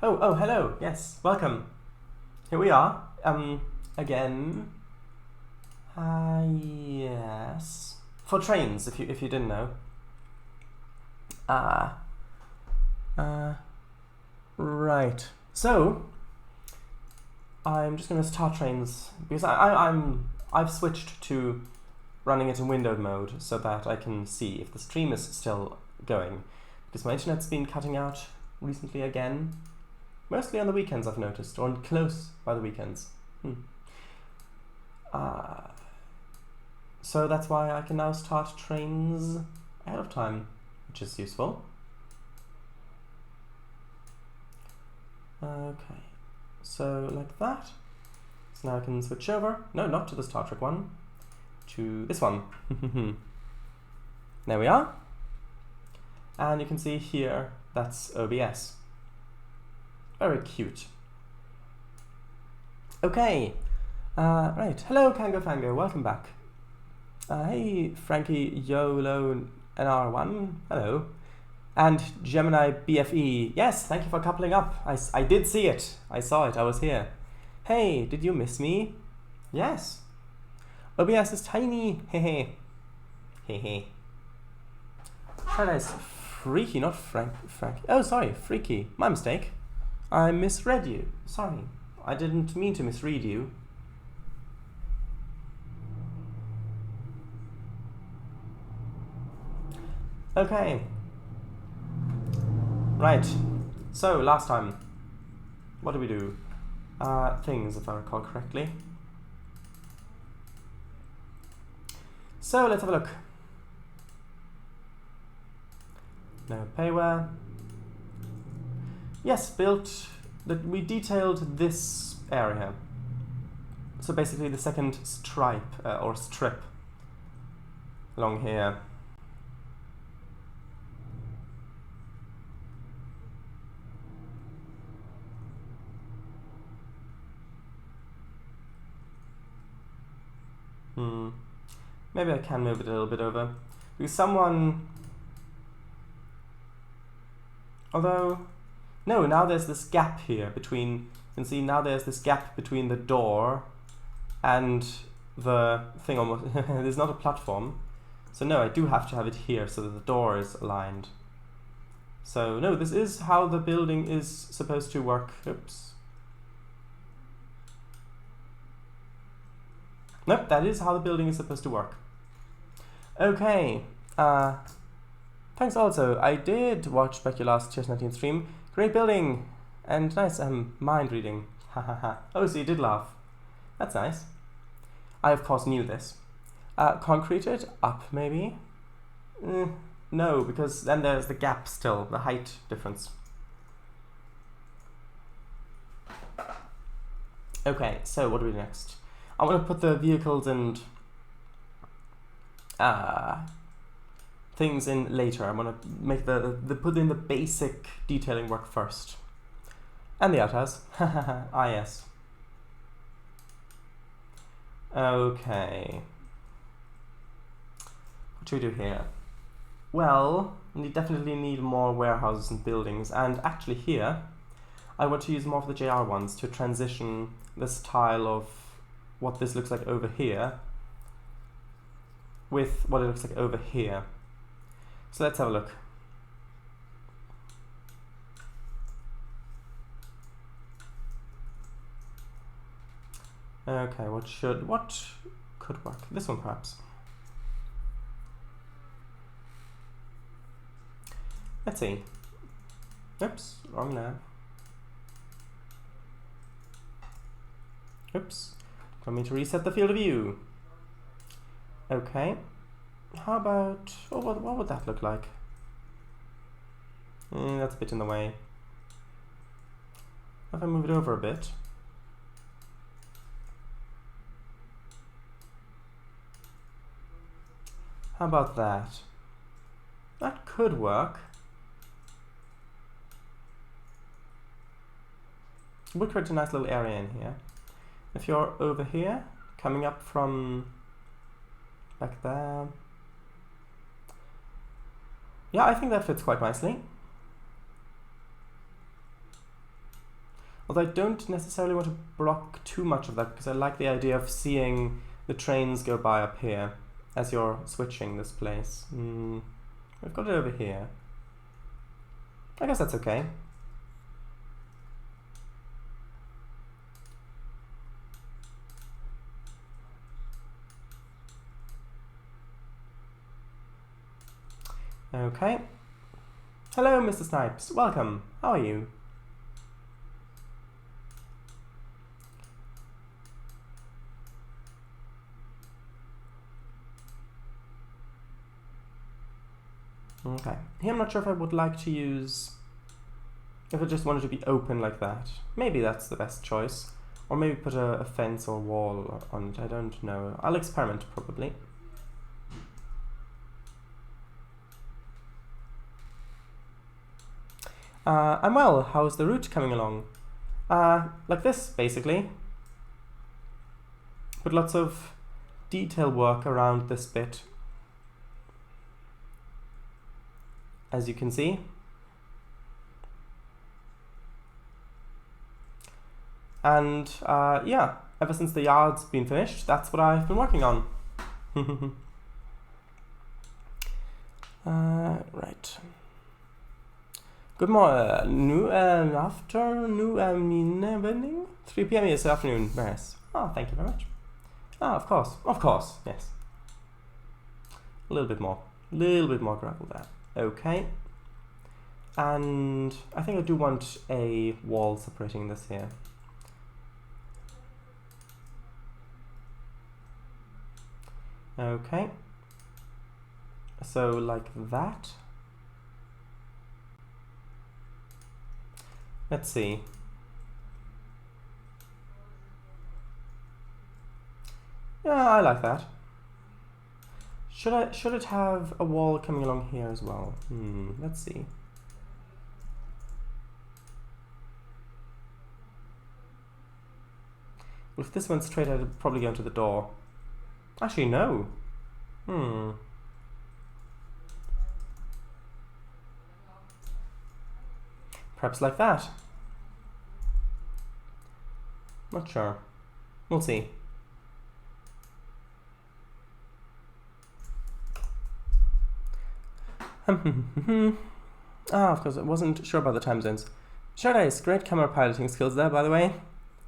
Oh, hello. Yes, welcome. Here we are. Again. Yes. For Trainz, if you didn't know. Right. So, I'm just going to start Trainz because I've switched to running it in windowed mode so that I can see if the stream is still going, because my internet's been cutting out recently again. Mostly on the weekends, I've noticed, or close by the weekends. So that's why I can now start Trainz ahead of time, which is useful. Okay, so like that. So now I can switch over. No, not to the Star Trek one. To this one. There we are. And you can see here, that's OBS. Very cute. Okay. Right. Hello, Kango Fango. Welcome back. Hey, Frankie YOLO NR1. Hello. And Gemini BFE. Yes, thank you for coupling up. I did see it. I saw it. I was here. Hey, did you miss me? Yes. OBS is tiny. Hehe. Hehe. Paradise Freaky, not Frank. Oh, sorry. Freaky. My mistake. I misread you. Sorry. I didn't mean to misread you. Okay. Right. So, last time. What did we do? Things, if I recall correctly. So, let's have a look. No payware. Yes, we detailed this area. So basically the second stripe, or strip, along here. Maybe I can move it a little bit over. Because someone... Although... No, now there's this gap here between... You can see now there's this gap between the door and the thing almost... There's not a platform. So no, I do have to have it here so that the door is aligned. So no, this is how the building is supposed to work. Oops. Nope, that is how the building is supposed to work. Okay. Thanks also. I did watch back your last Chess 19 stream. Great building! And nice mind reading. Hahaha. Oh, so you did laugh. That's nice. I of course knew this. Concreted up, maybe? No, because then there's the gap still, the height difference. Okay, so what do we do next? I want to put the vehicles and things in later. I want to make put in the basic detailing work first. And the outhouse. Ah, yes. Okay. What should we do here? Well, we definitely need more warehouses and buildings. And actually here, I want to use more of the JR ones to transition the style of what this looks like over here with what it looks like over here. So let's have a look. Okay, what could work? This one perhaps. Let's see. Oops, wrong nav. Oops, want me to reset the field of view. Okay. How about, oh, what would that look like? That's a bit in the way. If I move it over a bit. How about that? That could work. We'll create a nice little area in here. If you're over here, coming up from back there. Yeah, I think that fits quite nicely. Although I don't necessarily want to block too much of that because I like the idea of seeing the trains go by up here as you're switching this place. We've got it over here. I guess that's okay. Okay. Hello, Mr. Snipes. Welcome. How are you? Okay. Here I'm not sure if I would like to use... If I just wanted to be open like that. Maybe that's the best choice. Or maybe put a fence or wall on it. I don't know. I'll experiment, probably. I'm well. How's the route coming along? Like this, basically. Put lots of detail work around this bit. As you can see. And yeah, ever since the yard's been finished, that's what I've been working on. Right. Good morning, afternoon, evening? 3 p.m. Yes, afternoon, yes. Oh, thank you very much. Ah, of course, yes. A little bit more gravel there. Okay. And I think I do want a wall separating this here. Okay. So like that. Let's see. Yeah, I like that. Should it have a wall coming along here as well? Let's see. Well, if this went straight, I'd probably go into the door. Actually, no. Perhaps like that. Not sure. We'll see. Of course, I wasn't sure about the time zones. Sure, nice. Great camera piloting skills there, by the way.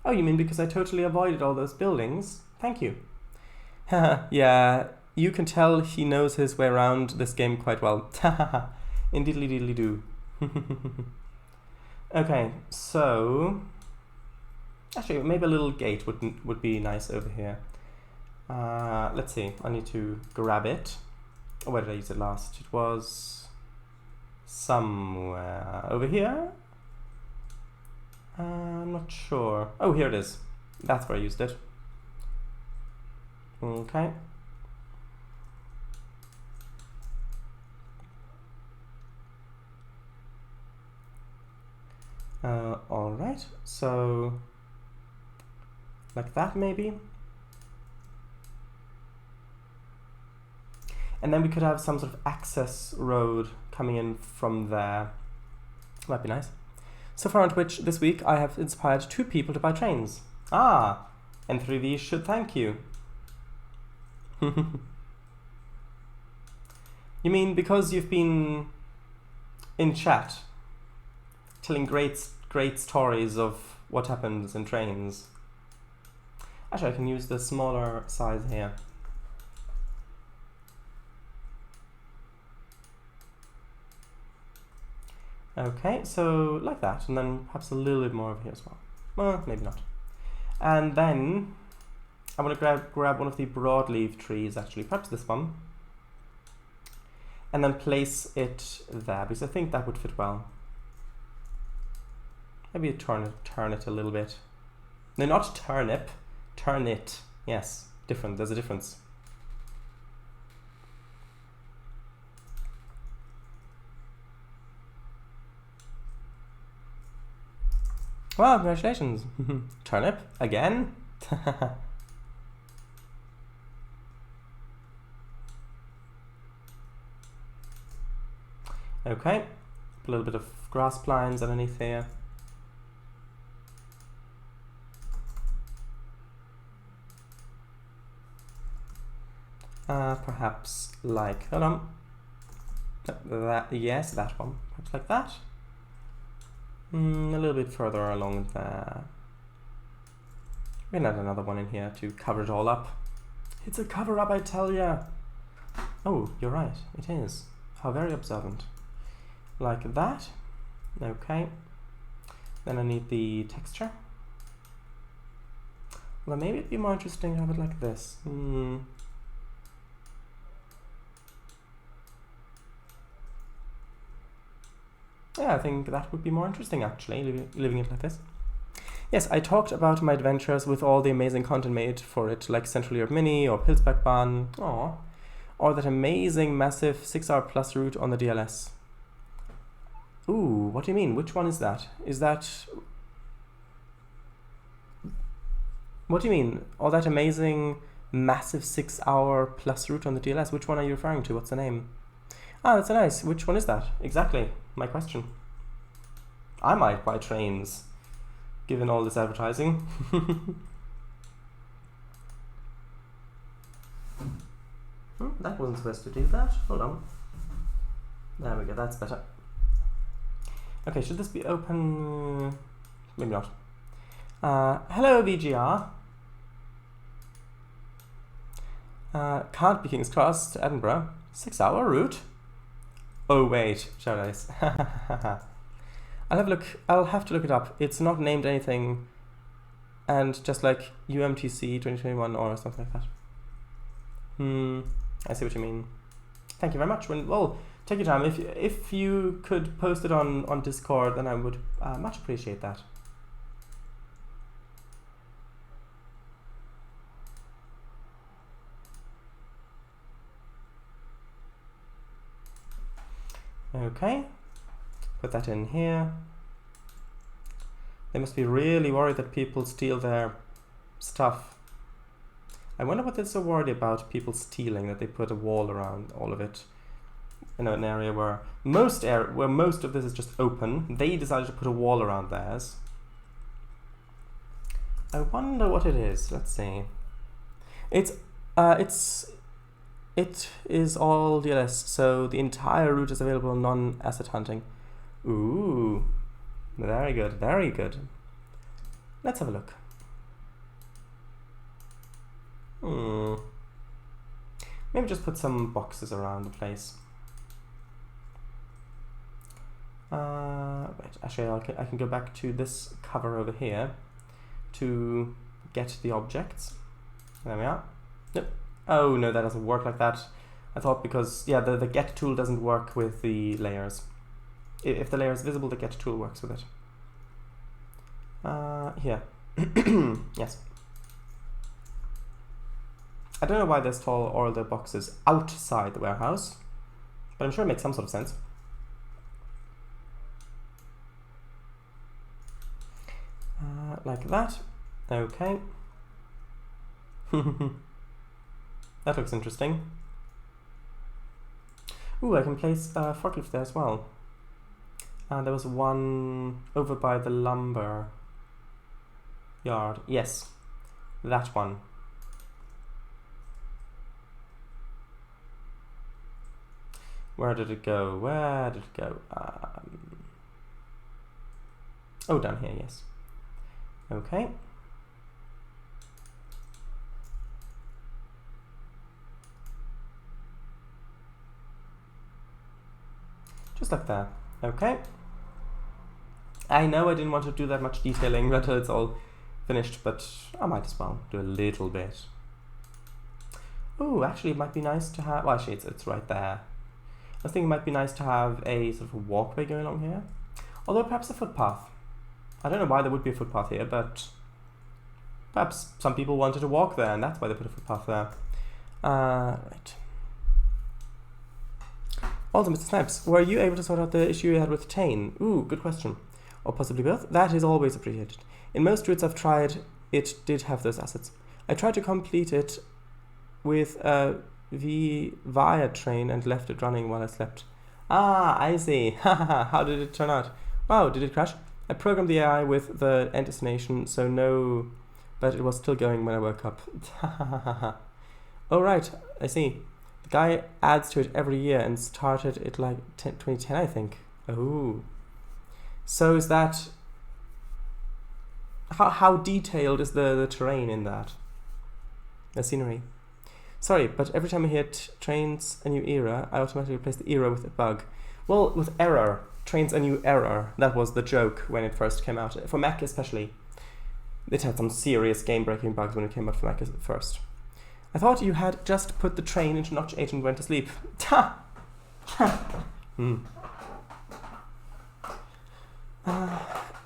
Oh, you mean because I totally avoided all those buildings? Thank you. Yeah, you can tell he knows his way around this game quite well. Indeedly do. Okay, so actually maybe a little gate would be nice over here. Let's see. I need to grab it. Oh, where did I use it last? It was somewhere over here. I'm not sure. Oh, here it is. That's where I used it. Okay. All right. So like that maybe. And then we could have some sort of access road coming in from there. Might be nice. So far on Twitch this week, I have inspired 2 people to buy Trainz. Ah, and 3 of these should thank you. You mean because you've been in chat, telling great stories of what happens in Trainz? Actually, I can use the smaller size here. Okay, so like that, and then perhaps a little bit more over here as well. Well, maybe not. And then I'm going to grab one of the broadleaf trees, actually, perhaps this one, and then place it there, because I think that would fit well. Maybe turn it a little bit. No, not turnip, turn it. Yes, different. There's a difference. Wow, congratulations. Turnip again. Okay, a little bit of grass plines underneath here. Perhaps like, hold on. That, yes, that one. Perhaps like that. A little bit further along there. We can add another one in here to cover it all up. It's a cover up, I tell ya. Oh, you're right, it is. How very observant. Like that. Okay. Then I need the texture. Well, maybe it'd be more interesting to have it like this. Yeah, I think that would be more interesting actually, living it like this. Yes, I talked about my adventures with all the amazing content made for it, like Central Europe Mini or Pilzbergbahn, or that amazing massive 6-hour plus route on the DLS. Ooh, what do you mean? Which one is that? Is that... What do you mean? Oh, that amazing massive 6-hour plus route on the DLS. Which one are you referring to? What's the name? Ah, that's nice. Which one is that? Exactly, my question. I might buy Trainz, given all this advertising. That wasn't supposed to do that. Hold on. There we go, that's better. Okay, should this be open? Maybe not. Hello, VGR. Can't be King's Cross to Edinburgh. 6-hour route? Oh wait, shall I? I'll have a look. I'll have to look it up. It's not named anything, and just like UMTC 2021 or something like that. I see what you mean. Thank you very much. Well, take your time. If you could post it on Discord, then I would much appreciate that. Okay, put that in here. They must be really worried that people steal their stuff. I wonder what they're so worried about, people stealing, that they put a wall around all of it. You know, an area where most of this is just open. They decided to put a wall around theirs. I wonder what it is. Let's see. It is all DLS, so the entire route is available non-asset hunting. Ooh, very good, very good. Let's have a look. Maybe just put some boxes around the place. Wait, actually I can go back to this cover over here to get the objects. There we are. Nope. Oh no, that doesn't work like that. I thought because, yeah, the get tool doesn't work with the layers. If the layer is visible, the get tool works with it. Here. Yes. I don't know why they install all the boxes outside the warehouse, but I'm sure it makes some sort of sense. Like that. Okay. That looks interesting. Ooh, I can place a forklift there as well. There was one over by the lumber yard. Yes, that one. Where did it go? Where did it go? Oh, down here, yes. Okay. Just like that. Okay. I know I didn't want to do that much detailing until it's all finished, but I might as well do a little bit. Oh, actually it might be nice to have, well actually it's right there. I was thinking it might be nice to have a sort of a walkway going along here. Although perhaps a footpath. I don't know why there would be a footpath here, but perhaps some people wanted to walk there and that's why they put a footpath there. Right. Also, Mr. Snipes, were you able to sort out the issue you had with Tane? Ooh, good question. Or possibly both? That is always appreciated. In most routes I've tried, it did have those assets. I tried to complete it with a via train and left it running while I slept. Ah, I see. How did it turn out? Wow, did it crash? I programmed the AI with the end destination, so no, but it was still going when I woke up. Oh, right. I see. The guy adds to it every year and started it like 2010, I think. Oh. So is that... How detailed is the terrain in that? The scenery. Sorry, but every time I hit Trainz a new era, I automatically replace the era with a bug. Well, with error. Trainz a new error. That was the joke when it first came out. For Mac especially. It had some serious game-breaking bugs when it came out for Mac first. I thought you had just put the train into notch 8 and went to sleep. Ta!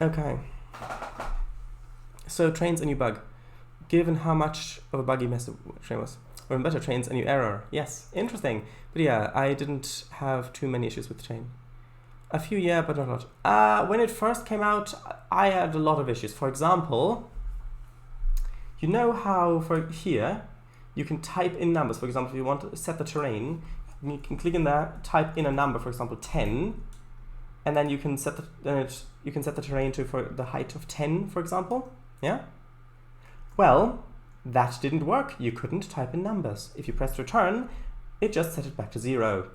Okay. So, Trainz a new bug. Given how much of a buggy mess the train was. Or even better, Trainz a new error. Yes, interesting. But yeah, I didn't have too many issues with the train. A few, yeah, but not a lot. When it first came out, I had a lot of issues. For example, you know how for here, you can type in numbers. For example, if you want to set the terrain, you can click in there, type in a number, for example, 10, and then you can set the terrain to for the height of 10, for example. Yeah. Well, that didn't work. You couldn't type in numbers. If you pressed return, it just set it back to 0.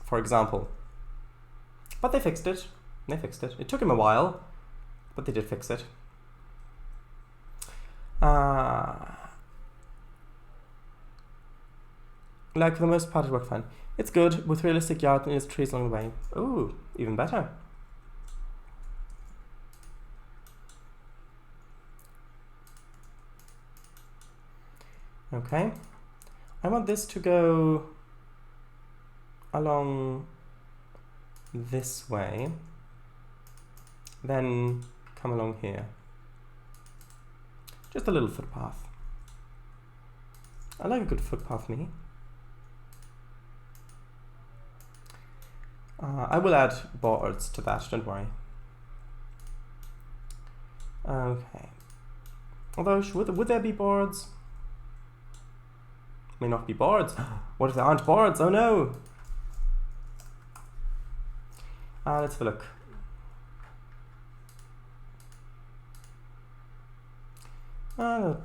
For example. But they fixed it. They fixed it. It took him a while, but they did fix it. Like, for the most part, it worked fine. It's good, with realistic yards and its trees along the way. Ooh, even better. Okay. I want this to go along this way, then come along here. Just a little footpath. I like a good footpath, me. I will add boards to that, don't worry. Okay. Although, would there be boards? May not be boards. What if there aren't boards? Oh no! Let's have a look. Well,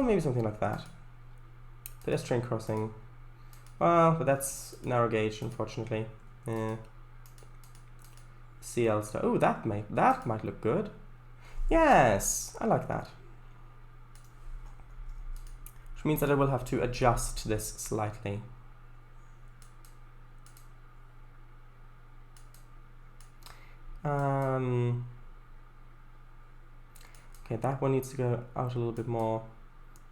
maybe something like that. Pedestrian crossing. Well, but that's narrow gauge, unfortunately. CL star. Oh, that might look good. Yes, I like that. Which means that I will have to adjust this slightly. Okay, that one needs to go out a little bit more.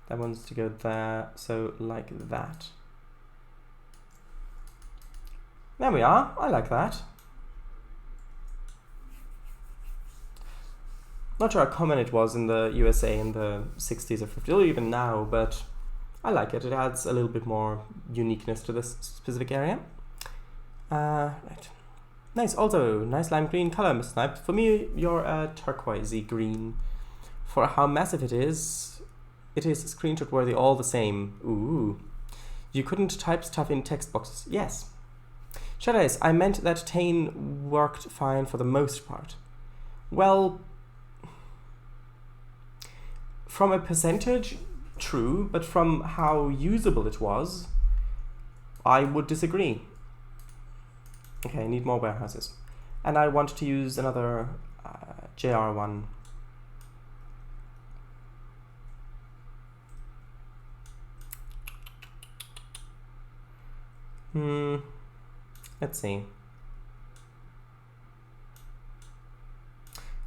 That one needs to go there, so like that. There we are. I like that. Not sure how common it was in the USA in the 60s or 50s, or even now, but I like it. It adds a little bit more uniqueness to this specific area. Right. Nice. Also, nice lime green color, Mr. Snipe. For me, you're a turquoisey green. For how massive it is screenshot worthy all the same. Ooh. You couldn't type stuff in text boxes. Yes. Shadows, I meant that Tane worked fine for the most part. Well, from a percentage, true, but from how usable it was, I would disagree. Okay, I need more warehouses. And I want to use another JR one. Let's see.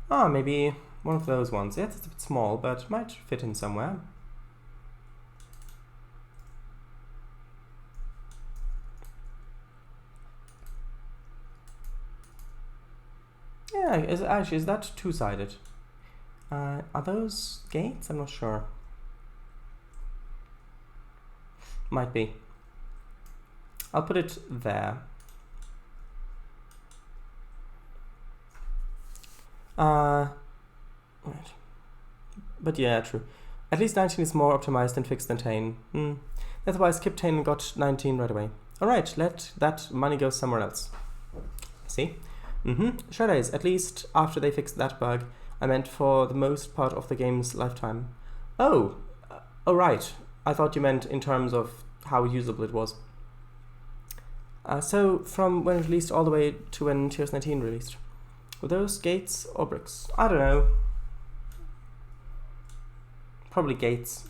Maybe one of those ones. Yes, it's a bit small, but might fit in somewhere. Yeah, is that two-sided? Are those gates? I'm not sure. Might be. I'll put it there. Right. But yeah, true. At least 19 is more optimized and fixed than Tane. That's why I skipped Tane and got 19 right away. Alright, let that money go somewhere else. See? Sure is. At least after they fixed that bug, I meant for the most part of the game's lifetime. Oh, right. I thought you meant in terms of how usable it was. So from when it released all the way to when Tiers 19 released. Were those gates or bricks? I don't know. Probably gates.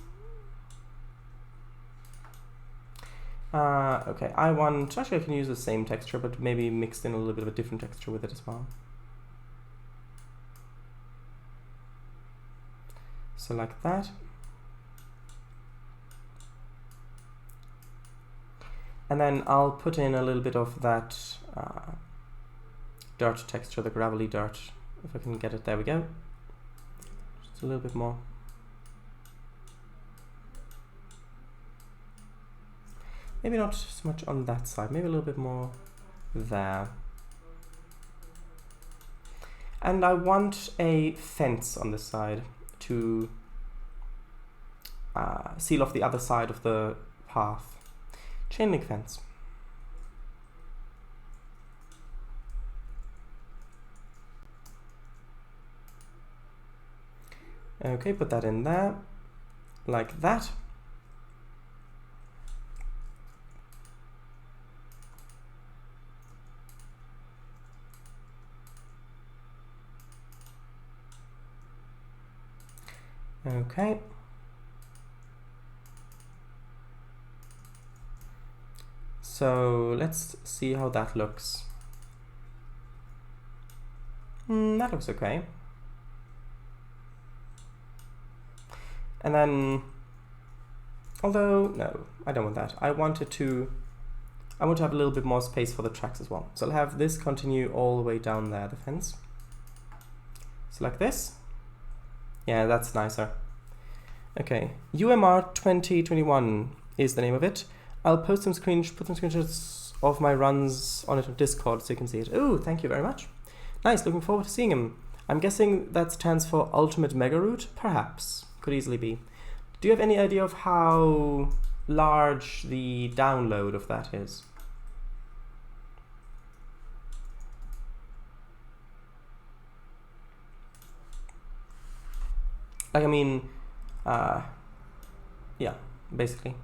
Okay, actually I can use the same texture, but maybe mixed in a little bit of a different texture with it as well. So like that. And then I'll put in a little bit of that dirt texture, the gravelly dirt, if I can get it. There we go. Just a little bit more. Maybe not so much on that side, maybe a little bit more there. And I want a fence on this side to seal off the other side of the path. Chain link fence. Okay, put that in there, like that. Okay. So let's see how that looks. That looks okay. And then, although, no, I don't want that. I want to have a little bit more space for the tracks as well. So I'll have this continue all the way down there, the fence. So like this. Yeah, that's nicer. Okay, UMR 2021 is the name of it. I'll put some screenshots of my runs on it on Discord so you can see it. Oh, thank you very much. Nice, looking forward to seeing him. I'm guessing that stands for Ultimate Mega Route? Perhaps. Could easily be. Do you have any idea of how large the download of that is? Like, I mean, yeah, basically.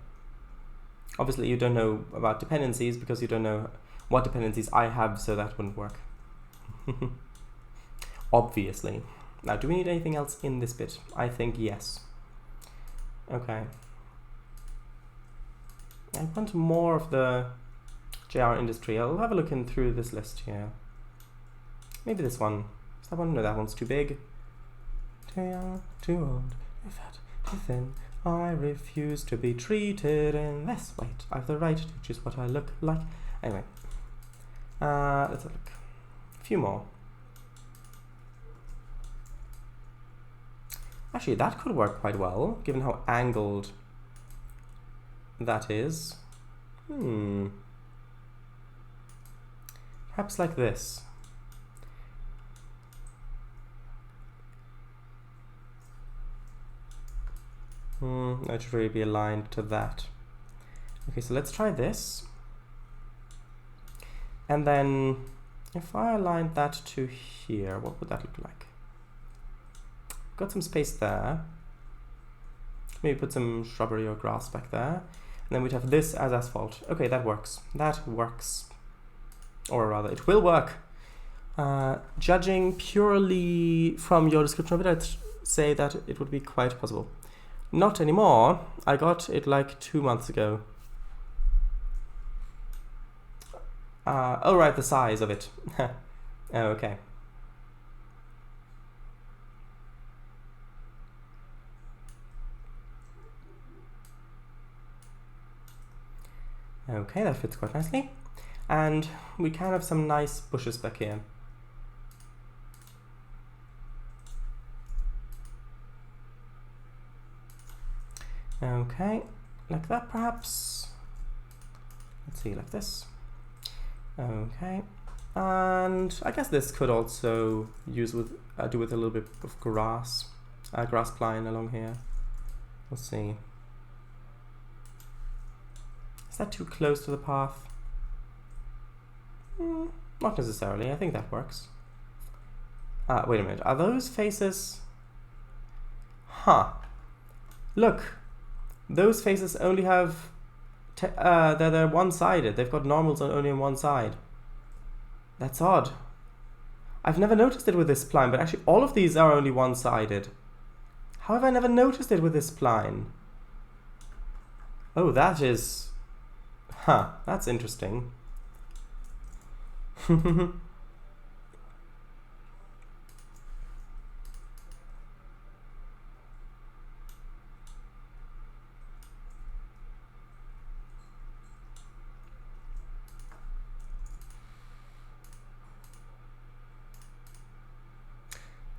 Obviously, you don't know about dependencies because you don't know what dependencies I have, so that wouldn't work. Obviously. Now, do we need anything else in this bit? I think yes. Okay. I want more of the JR industry. I'll have a look in through this list here. Maybe this one. Is that one? No, that one's too big. Too young, too old, too fat, too thin. I refuse to be treated in this. Wait, I have the right to choose what I look like. Anyway, let's have a look. A few more. Actually, that could work quite well, given how angled that is. Perhaps like this. That should really be aligned to that. Okay, so let's try this. And then if I aligned that to here, what would that look like? Got some space there. Maybe put some shrubbery or grass back there. And then we'd have this as asphalt. Okay, that works. That works. Or rather, it will work. Judging purely from your description of it, I'd say that it would be quite possible. Not anymore. I got it like 2 months ago. Oh right, the size of it. Oh, okay. Okay, that fits quite nicely. And we can have some nice bushes back here. Okay, like that perhaps. Let's see, like this. Okay, and I guess this could also use with do with a little bit of grass, grass pline along here. We'll see. Is that too close to the path? Not necessarily. I think that works. Wait a minute. Are those faces? Huh. Look. Those faces only have, they're one-sided. They've got normals only on one side. That's odd. I've never noticed it with this spline, but actually all of these are only one-sided. How have I never noticed it with this spline? Oh, that is... Huh, that's interesting.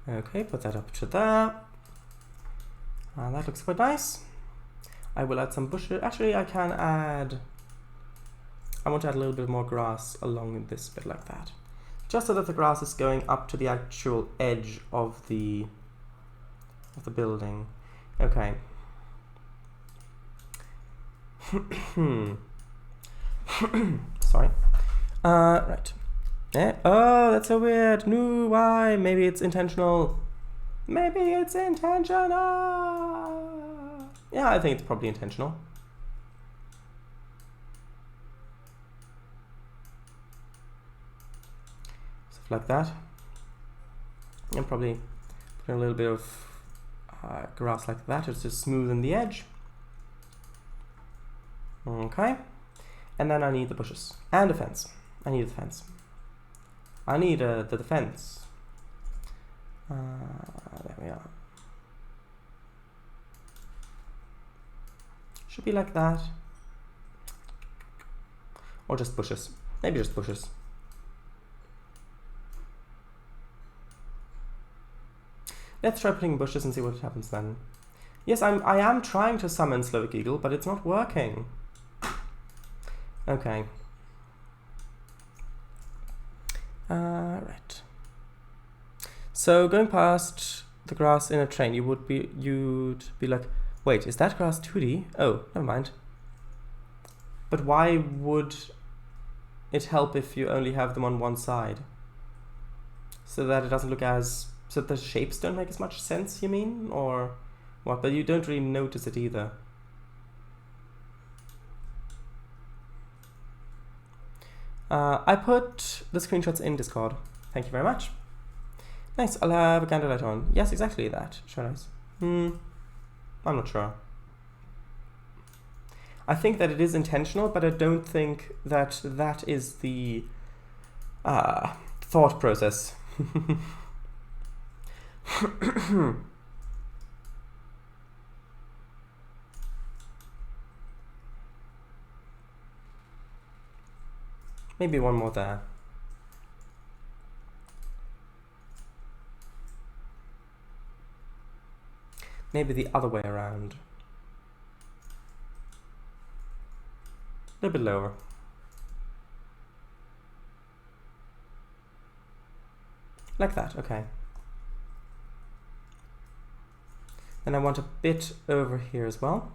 Okay, put that up to there. That looks quite nice. I will add some bushes. Actually, I can add... I want to add a little bit more grass along this bit like that. Just so that the grass is going up to the actual edge of the building. Okay. Sorry. Right. Oh, that's so weird. No, why? Maybe it's intentional. Maybe it's intentional. Yeah, I think it's probably intentional. Stuff like that. And probably put a little bit of grass like that just to smoothen the edge. Okay. And then I need the bushes and a fence. I need the fence. I need the defense. There we are. Should be like that. Or just bushes. Maybe just bushes. Let's try putting bushes and see what happens then. Yes, I am trying to summon Slovak Eagle, but it's not working. Okay. Right. So going past the grass in a train, you'd be like, wait, is that grass 2D? Oh, never mind. But why would it help if you only have them on one side? So that it doesn't look as... So the shapes don't make as much sense, you mean? Or what? But you don't really notice it either. I put the screenshots in Discord. Thank you very much. Nice, I'll have a candlelight on. Yes, exactly that. Should I? I'm not sure. I think that it is intentional, but I don't think that that is the thought process. Maybe one more there. Maybe the other way around. A little bit lower. Like that, okay. And I want a bit over here as well.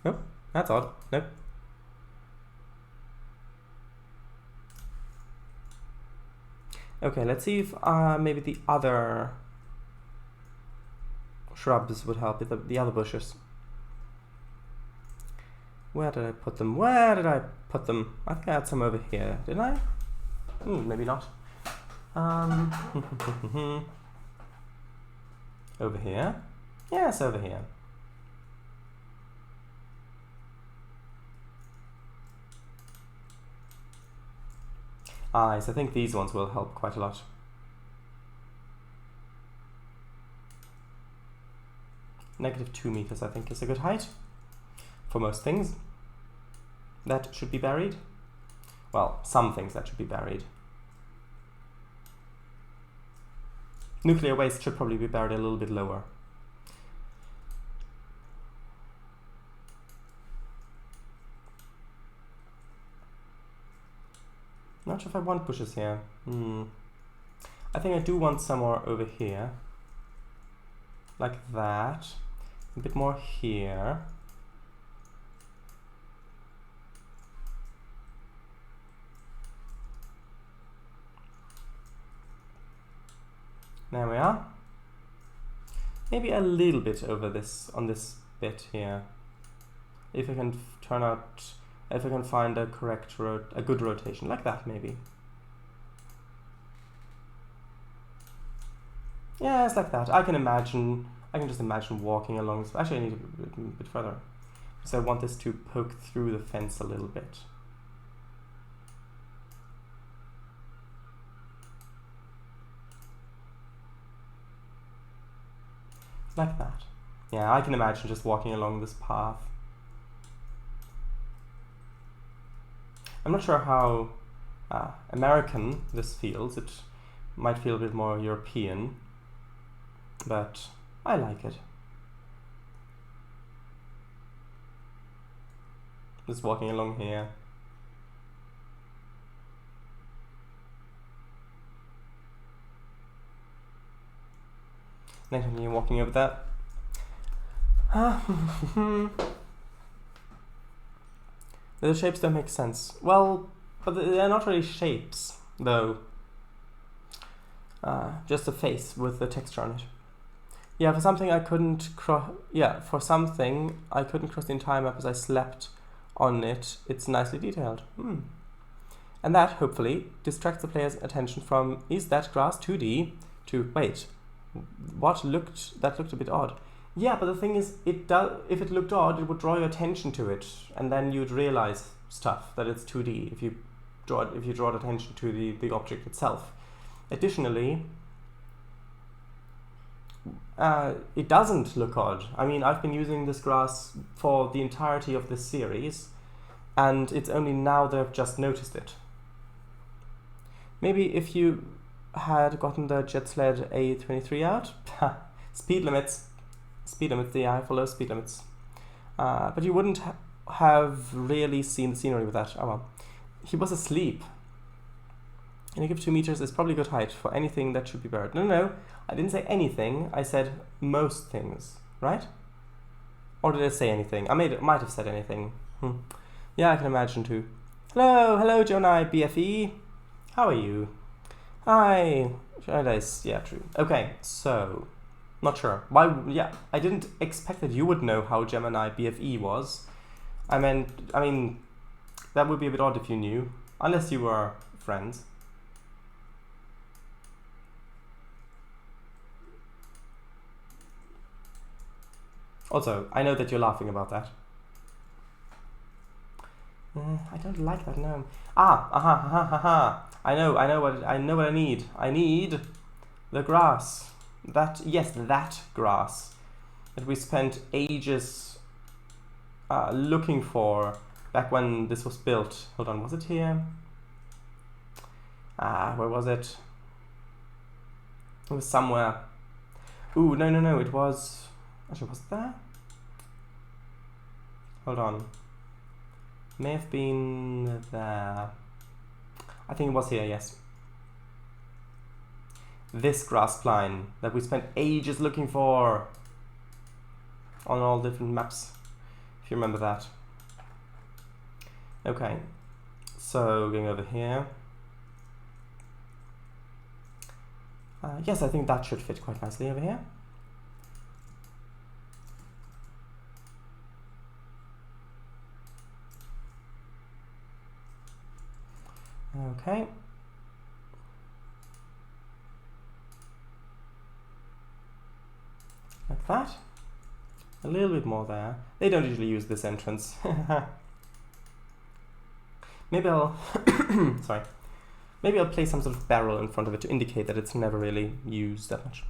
Oh, that's odd. Nope. Okay, let's see if maybe the other shrubs would help, the other bushes. Where did I put them? Where did I put them? I think I had some over here, didn't I? Maybe not. Over here? Yes, over here. Yes, I think these ones will help quite a lot. -2 meters, I think, is a good height for most things that should be buried. Well, some things that should be buried. Nuclear waste should probably be buried a little bit lower. Not sure if I want bushes here. I think I do want some more over here. Like that. A bit more here. There we are. Maybe a little bit over this, on this bit here. If I can if I can find a a good rotation, like that maybe. Yeah, it's like that. I can just imagine walking along. Actually, I need a bit further. So I want this to poke through the fence a little bit. Like that. Yeah, I can imagine just walking along this path. I'm not sure how American this feels. It might feel a bit more European, but I like it. Just walking along here. Then continue walking over that. The shapes don't make sense. Well, but they're not really shapes, though. Just a face with the texture on it. Yeah, for something I couldn't cross. Yeah, for something I couldn't cross the entire map as I slept on it. It's nicely detailed. And that hopefully distracts the player's attention from is that grass 2D to wait. That looked a bit odd. Yeah, but the thing is, if it looked odd, it would draw your attention to it, and then you'd realize stuff that it's 2D if you draw attention to the object itself. Additionally, it doesn't look odd. I mean, I've been using this grass for the entirety of this series, and it's only now that I've just noticed it. Maybe if you had gotten the jet sled A23 out, speed limits, yeah, I follow speed limits. But you wouldn't have really seen the scenery with that. Oh well. He was asleep. And you give 2 meters is probably good height for anything that should be buried. No, I didn't say anything. I said most things, right? Or did I say anything? I might have said anything. Yeah, I can imagine too. Hello, Jonai, BFE. How are you? Hi. Yeah, true. Okay, so not sure. Why? Yeah, I didn't expect that you would know how Gemini BFE was. I mean, that would be a bit odd if you knew, unless you were friends. Also, I know that you're laughing about that. I don't like that, no. I know what I need. I need the grass. That grass that we spent ages looking for back when this was built. Hold on, was it here? Where was it? It was somewhere. Ooh, no, it was... Actually, was it there? Hold on. May have been there. I think it was here, yes. This grass line that we spent ages looking for on all different maps, if you remember that. Okay, so going over here. Yes, I think that should fit quite nicely over here. Okay. Like that. A little bit more there. They don't usually use this entrance. Maybe I'll... sorry. Maybe I'll place some sort of barrel in front of it to indicate that it's never really used that much.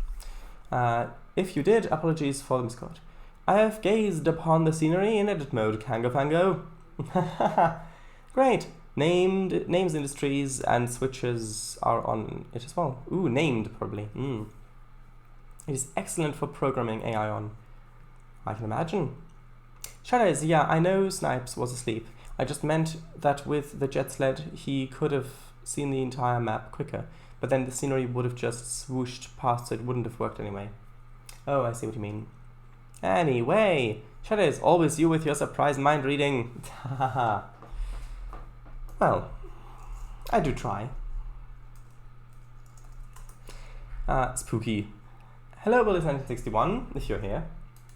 If you did, apologies for the misquote. I have gazed upon the scenery in edit mode, Kango Fango. Great. Names, industries, and switches are on it as well. Ooh, named, probably. It is excellent for programming AI on. I can imagine. Shadows, yeah, I know Snipes was asleep. I just meant that with the jet sled, he could have seen the entire map quicker, but then the scenery would have just swooshed past, so it wouldn't have worked anyway. Oh, I see what you mean. Anyway, Shadows, always you with your surprise mind reading. Well, I do try. Spooky. Hello, Willis 1961, if you're here.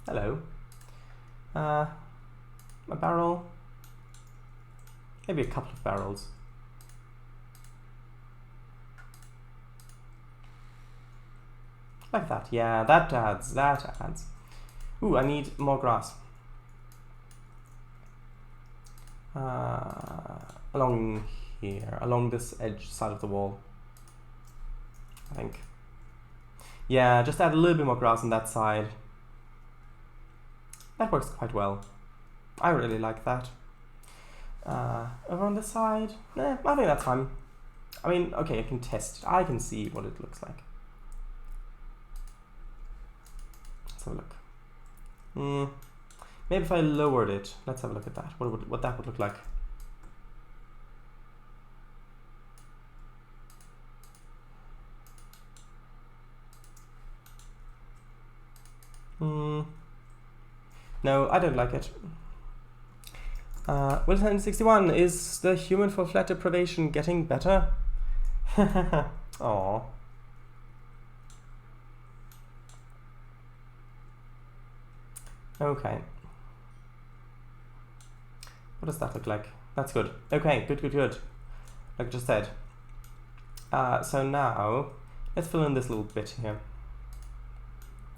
Hello. A barrel. Maybe a couple of barrels. Like that. Yeah, that adds. Ooh, I need more grass. Along here, along this edge side of the wall, I think. Yeah, just add a little bit more grass on that side. That works quite well. I really like that. Over on this side, I think that's fine. I mean, okay, I can test it. I can see what it looks like. Let's have a look. Maybe if I lowered it, let's have a look at that. What that would look like. No, I don't like it. Wilton 61, is the human for flat deprivation getting better? Aww. Okay. What does that look like? That's good. Okay, good. Like I just said. So now, let's fill in this little bit here.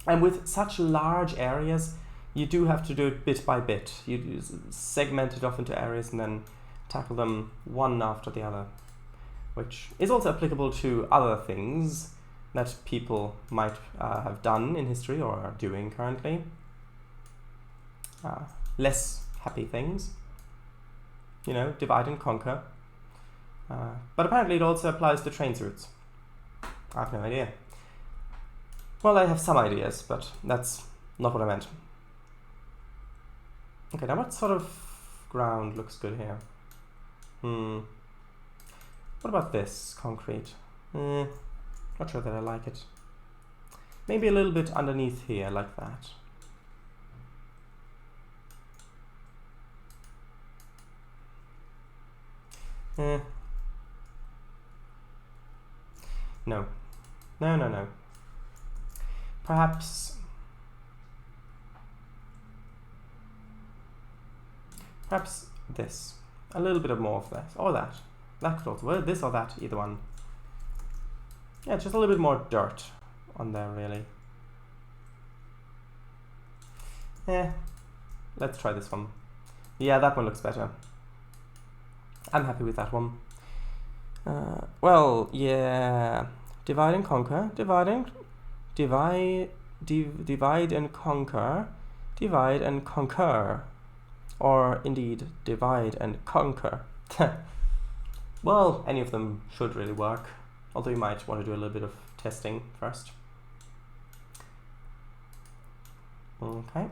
And with such large areas, you do have to do it bit by bit. You segment it off into areas and then tackle them one after the other, which is also applicable to other things that people might have done in history or are doing currently. Less happy things, you know, divide and conquer. But apparently it also applies to Trainz routes. I have no idea. Well, I have some ideas, but that's not what I meant. Okay, now what sort of ground looks good here? What about this concrete? Not sure that I like it. Maybe a little bit underneath here, like that. No. Perhaps this. A little bit of more of that. Or that. That could also work. This or that. Either one. Yeah, just a little bit more dirt on there, really. Let's try this one. Yeah, that one looks better. I'm happy with that one. Well, yeah. Divide and conquer. Divide and conquer. Divide and conquer. Or indeed, divide and conquer. Well, any of them should really work. Although you might want to do a little bit of testing first. Okay.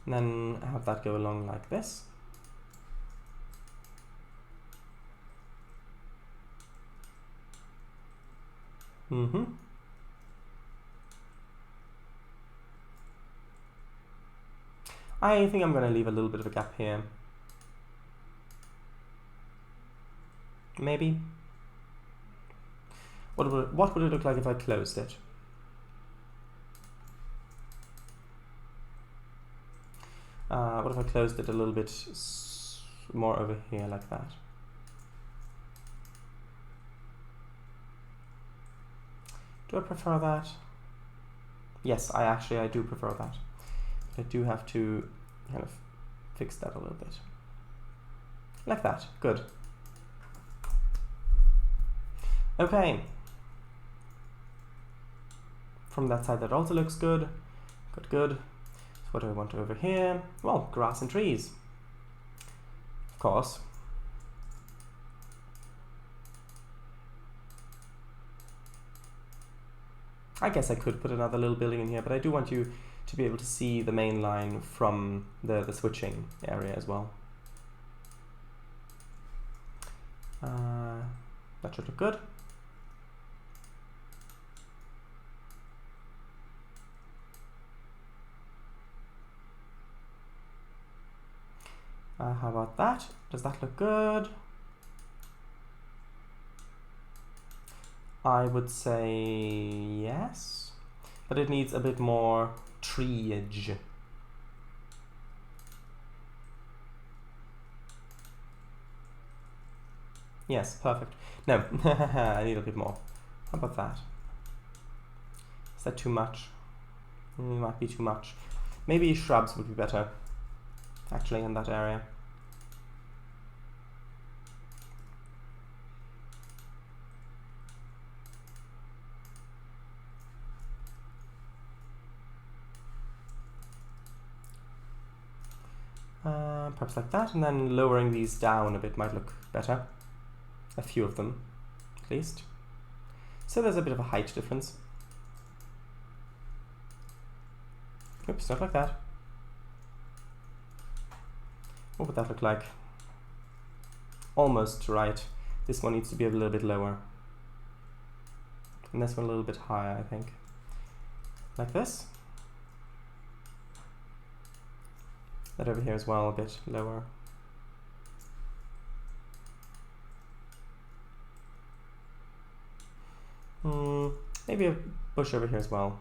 And then have that go along like this. I think I'm going to leave a little bit of a gap here. Maybe. What would it look like if I closed it? What if I closed it a little bit more over here like that? Do I prefer that? Yes, I do prefer that. I do have to kind of fix that a little bit. Like that. Good. Okay. From that side that also looks good. Good. So what do I want over here? Well, grass and trees. Of course. I guess I could put another little building in here, but I do want you to be able to see the main line from the switching area as well. That should look good. How about that? Does that look good? I would say yes, but it needs a bit more treeage. Yes, perfect. No, I need a bit more. How about that? Is that too much? Might be too much. Maybe shrubs would be better, actually, in that area. Perhaps like that, and then lowering these down a bit might look better. A few of them, at least. So there's a bit of a height difference. Oops, not like that. What would that look like? Almost right. This one needs to be a little bit lower. And this one a little bit higher, I think. Like this. That over here as well, a bit lower. Maybe a bush over here as well.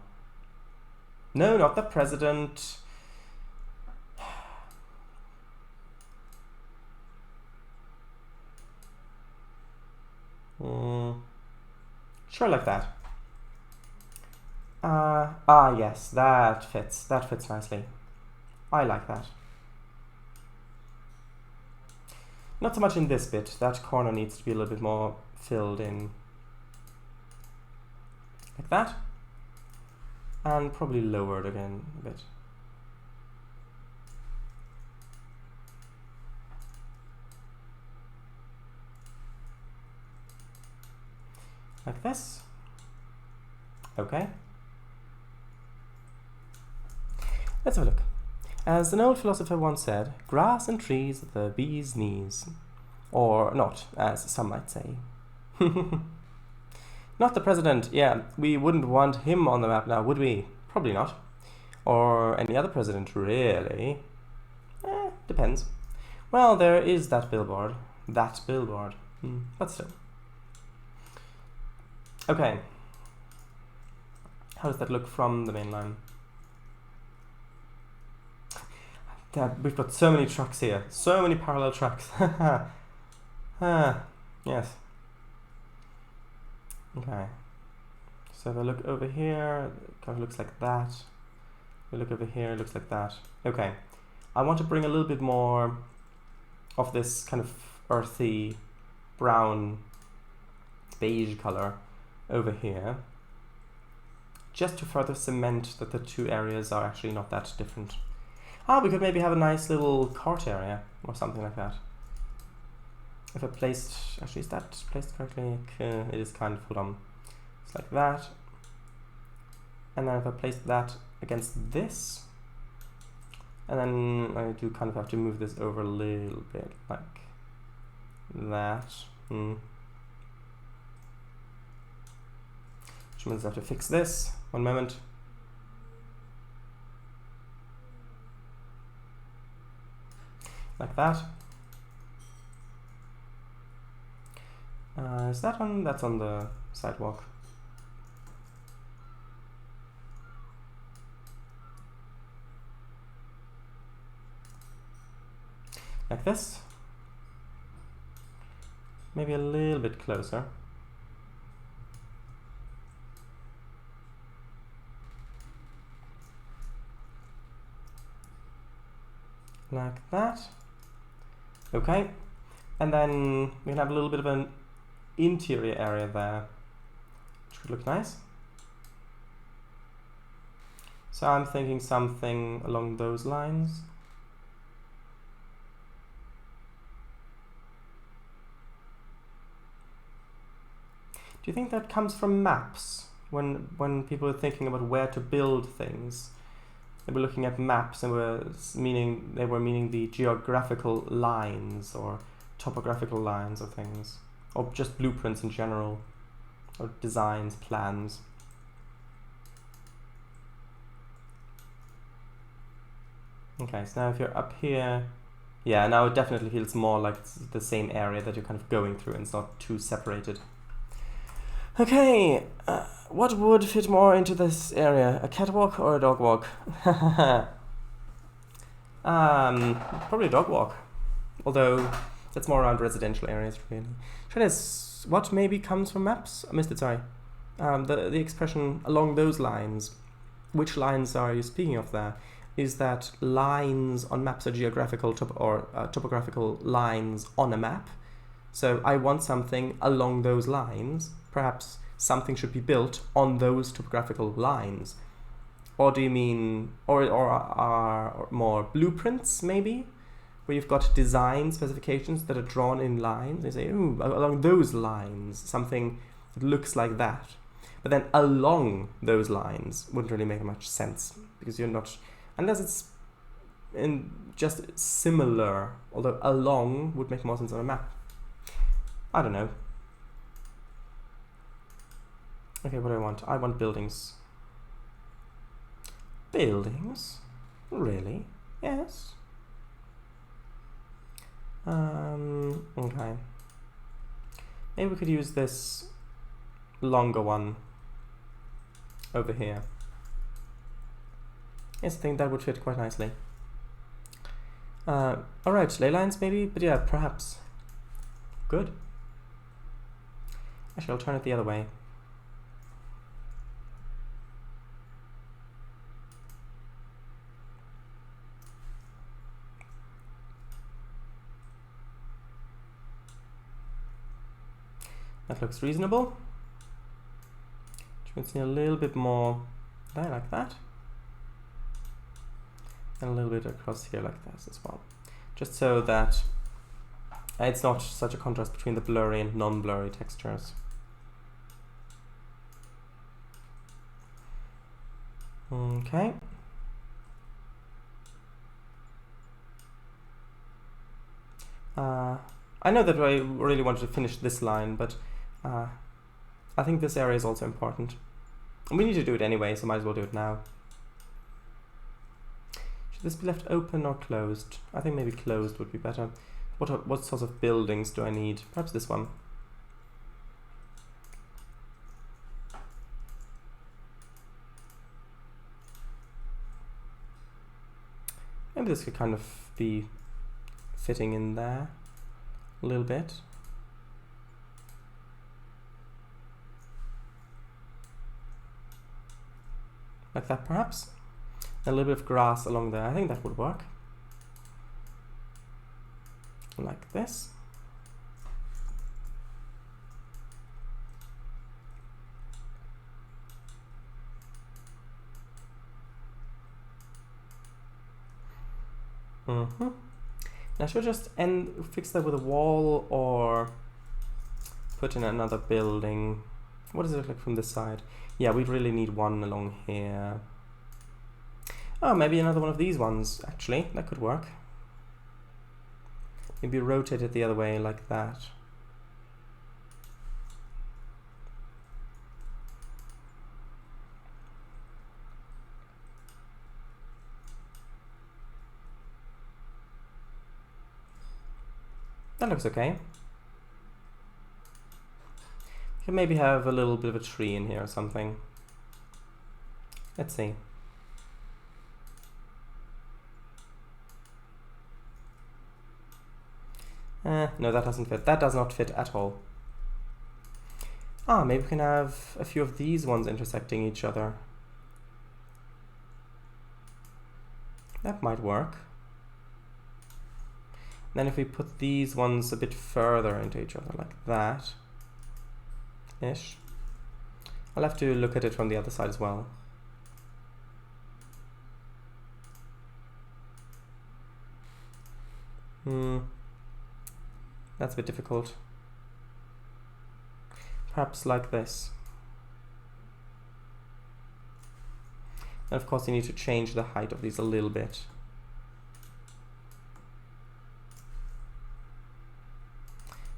No, not the president. Sure, like that. Yes, that fits. That fits nicely. I like that. Not so much in this bit. That corner needs to be a little bit more filled in. Like that. And probably lowered again a bit. Like this. Okay. Let's have a look. As an old philosopher once said, grass and trees are the bee's knees. Or not, as some might say. Not the president, yeah, we wouldn't want him on the map now, would we? Probably not. Or any other president, really. Depends. Well, there is that billboard. That billboard. But still. Okay. How does that look from the main line? We've got so many tracks here. So many parallel tracks. Yes. Okay. So if I look over here, it kind of looks like that. If I look over here, it looks like that. Okay. I want to bring a little bit more of this kind of earthy, brown, beige color over here, just to further cement that the two areas are actually not that different. We could maybe have a nice little court area or something like that. If I placed, actually, is that placed correctly? It is kind of, hold on. It's like that. And then if I place that against this, and then I do kind of have to move this over a little bit, like that. Which means I have to fix this. One moment. Like that. Is that on? That's on the sidewalk. Like this. Maybe a little bit closer. Like that. Okay. And then we can have a little bit of an interior area there, which would look nice. So I'm thinking something along those lines. Do you think that comes from maps? When people are thinking about where to build things, they were looking at maps and they were meaning the geographical lines or topographical lines of things, or just blueprints in general, or designs, plans. Okay, so now if you're up here, Yeah, now it definitely feels more like it's the same area that you're kind of going through, and it's not too separated. Okay, what would fit more into this area? A catwalk or a dog walk? Probably a dog walk. Although that's more around residential areas, really. Trainz, what maybe comes from maps? I missed it, sorry. The expression along those lines. Which lines are you speaking of there? Is that lines on maps are geographical topographical lines on a map? So I want something along those lines. Perhaps something should be built on those topographical lines. Or do you mean, or are more blueprints maybe? Where you've got design specifications that are drawn in lines. They say, ooh, along those lines, something that looks like that. But then along those lines wouldn't really make much sense, because you're not, unless it's in just similar, although along would make more sense on a map. I don't know. Okay, what do I want? I want buildings. Buildings? Really? Yes. Okay. Maybe we could use this longer one over here. Yes, I think that would fit quite nicely. Alright, ley lines maybe? But yeah, perhaps. Good. Actually, I'll turn it the other way. That looks reasonable. Just a little bit more there, like that. And a little bit across here like this as well. Just so that it's not such a contrast between the blurry and non-blurry textures. Okay. I know that I really wanted to finish this line, but I think this area is also important. And we need to do it anyway, so might as well do it now. Should this be left open or closed? I think maybe closed would be better. What sorts of buildings do I need? Perhaps this one. Maybe this could kind of be fitting in there a little bit. Like that, perhaps. A little bit of grass along there. I think that would work. Like this. Now I should just fix that with a wall or put in another building. What does it look like from this side? Yeah, we'd really need one along here. Oh, maybe another one of these ones, actually. That could work. Maybe rotate it the other way like that. That looks okay. You can maybe have a little bit of a tree in here or something. Let's see. No, that doesn't fit. That does not fit at all. Ah, maybe we can have a few of these ones intersecting each other. That might work. Then if we put these ones a bit further into each other, like that, ish. I'll have to look at it from the other side as well. That's a bit difficult. Perhaps like this. And of course you need to change the height of these a little bit.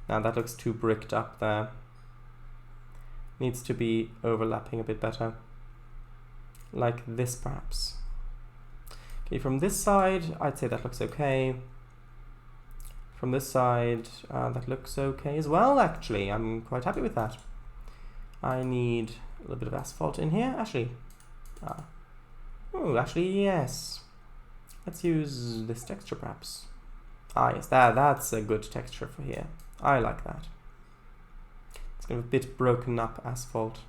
Now that looks too bricked up there. Needs to be overlapping a bit better. Like this perhaps. Okay, from this side, I'd say that looks okay. From this side, that looks okay as well, actually. I'm quite happy with that. I need a little bit of asphalt in here, actually. Oh, actually, yes. Let's use this texture, perhaps. Ah, yes, that's a good texture for here. I like that. It's kind of a bit broken up asphalt.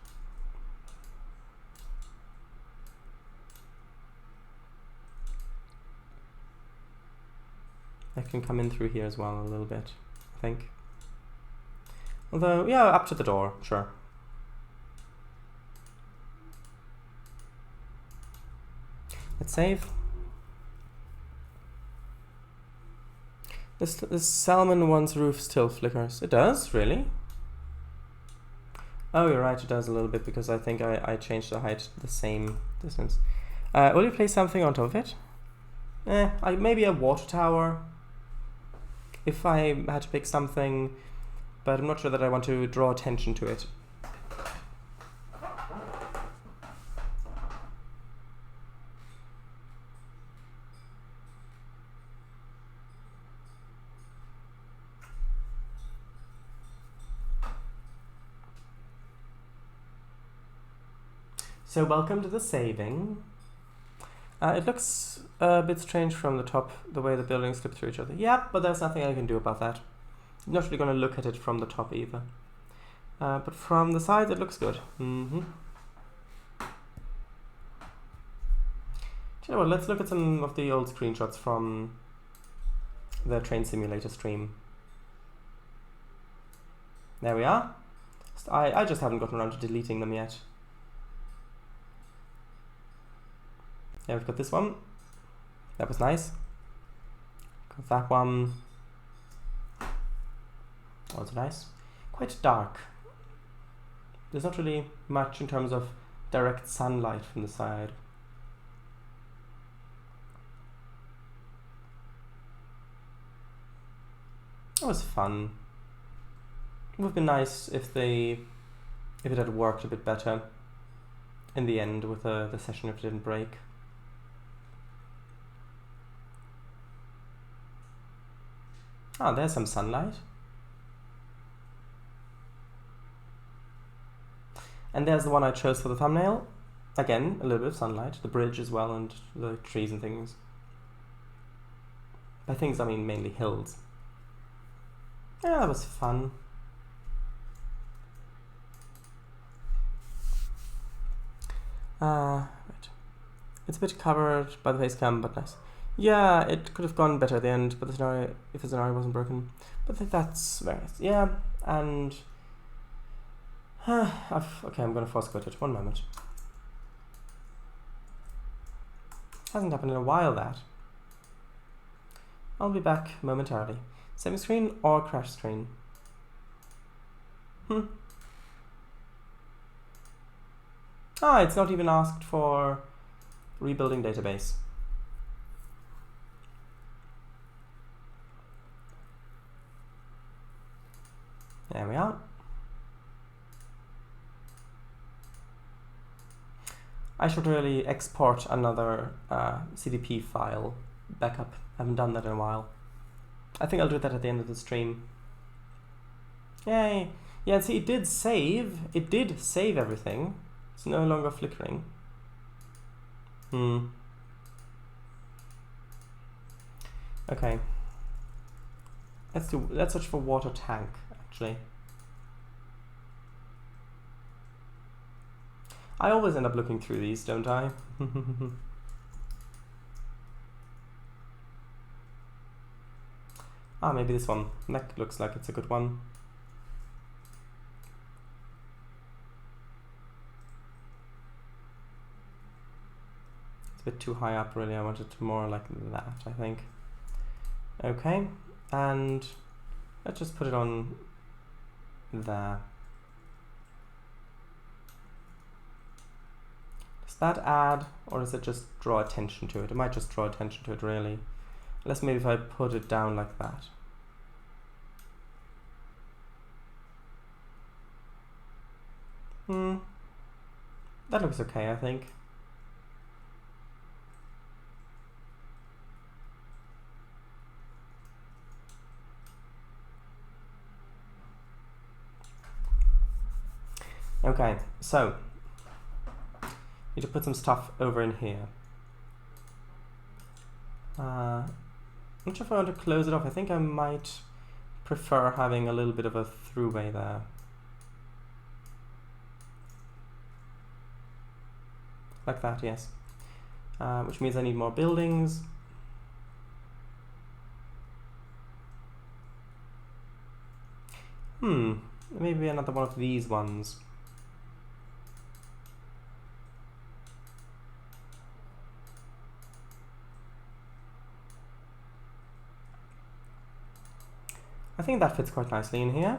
I can come in through here as well a little bit, I think. Although, yeah, up to the door, sure. Let's save. This salmon one's roof still flickers. It does, really? Oh, you're right, it does a little bit because I think I changed the height the same distance. Will you place something on top of it? Maybe a water tower. If I had to pick something, but I'm not sure that I want to draw attention to it. So welcome to the saving. It looks a bit strange from the top, the way the buildings slip through each other. Yeah, but there's nothing I can do about that. I'm not really going to look at it from the top either. But from the sides it looks good. Do you know what, let's look at some of the old screenshots from the train simulator stream. There we are. I just haven't gotten around to deleting them yet. Yeah, we've got this one. That was nice. Got that one. Also nice. Quite dark. There's not really much in terms of direct sunlight from the side. That was fun. It would have been nice if it had worked a bit better in the end with the session if it didn't break. Ah, there's some sunlight. And there's the one I chose for the thumbnail. Again, a little bit of sunlight. The bridge as well, and the trees and things. By things, I mean mainly hills. Yeah, that was fun. Right. It's a bit covered by the face cam, but nice. Yeah, it could have gone better at the end, but if the scenario wasn't broken. But that's very nice. Yeah, and okay, I'm gonna force quit it. 1 moment. Hasn't happened in a while, that. I'll be back momentarily. Saving screen or crash screen? Ah, it's not even asked for rebuilding database. There we are. I should really export another CDP file backup. I haven't done that in a while. I think I'll do that at the end of the stream. Yay! Yeah, see, it did save. It did save everything. It's no longer flickering. Okay. Let's search for water tank, actually. I always end up looking through these, don't I? Ah, maybe this one. That looks like it's a good one. It's a bit too high up, really. I want it more like that, I think. Okay, and let's just put it on there. Does that add, or does it just draw attention to it? It might just draw attention to it, really. Unless maybe if I put it down like that. That looks okay, I think. Okay, so need to put some stuff over in here. I'm not sure if I want to close it off. I think I might prefer having a little bit of a throughway there. Like that, yes. Which means I need more buildings. Maybe another one of these ones. I think that fits quite nicely in here.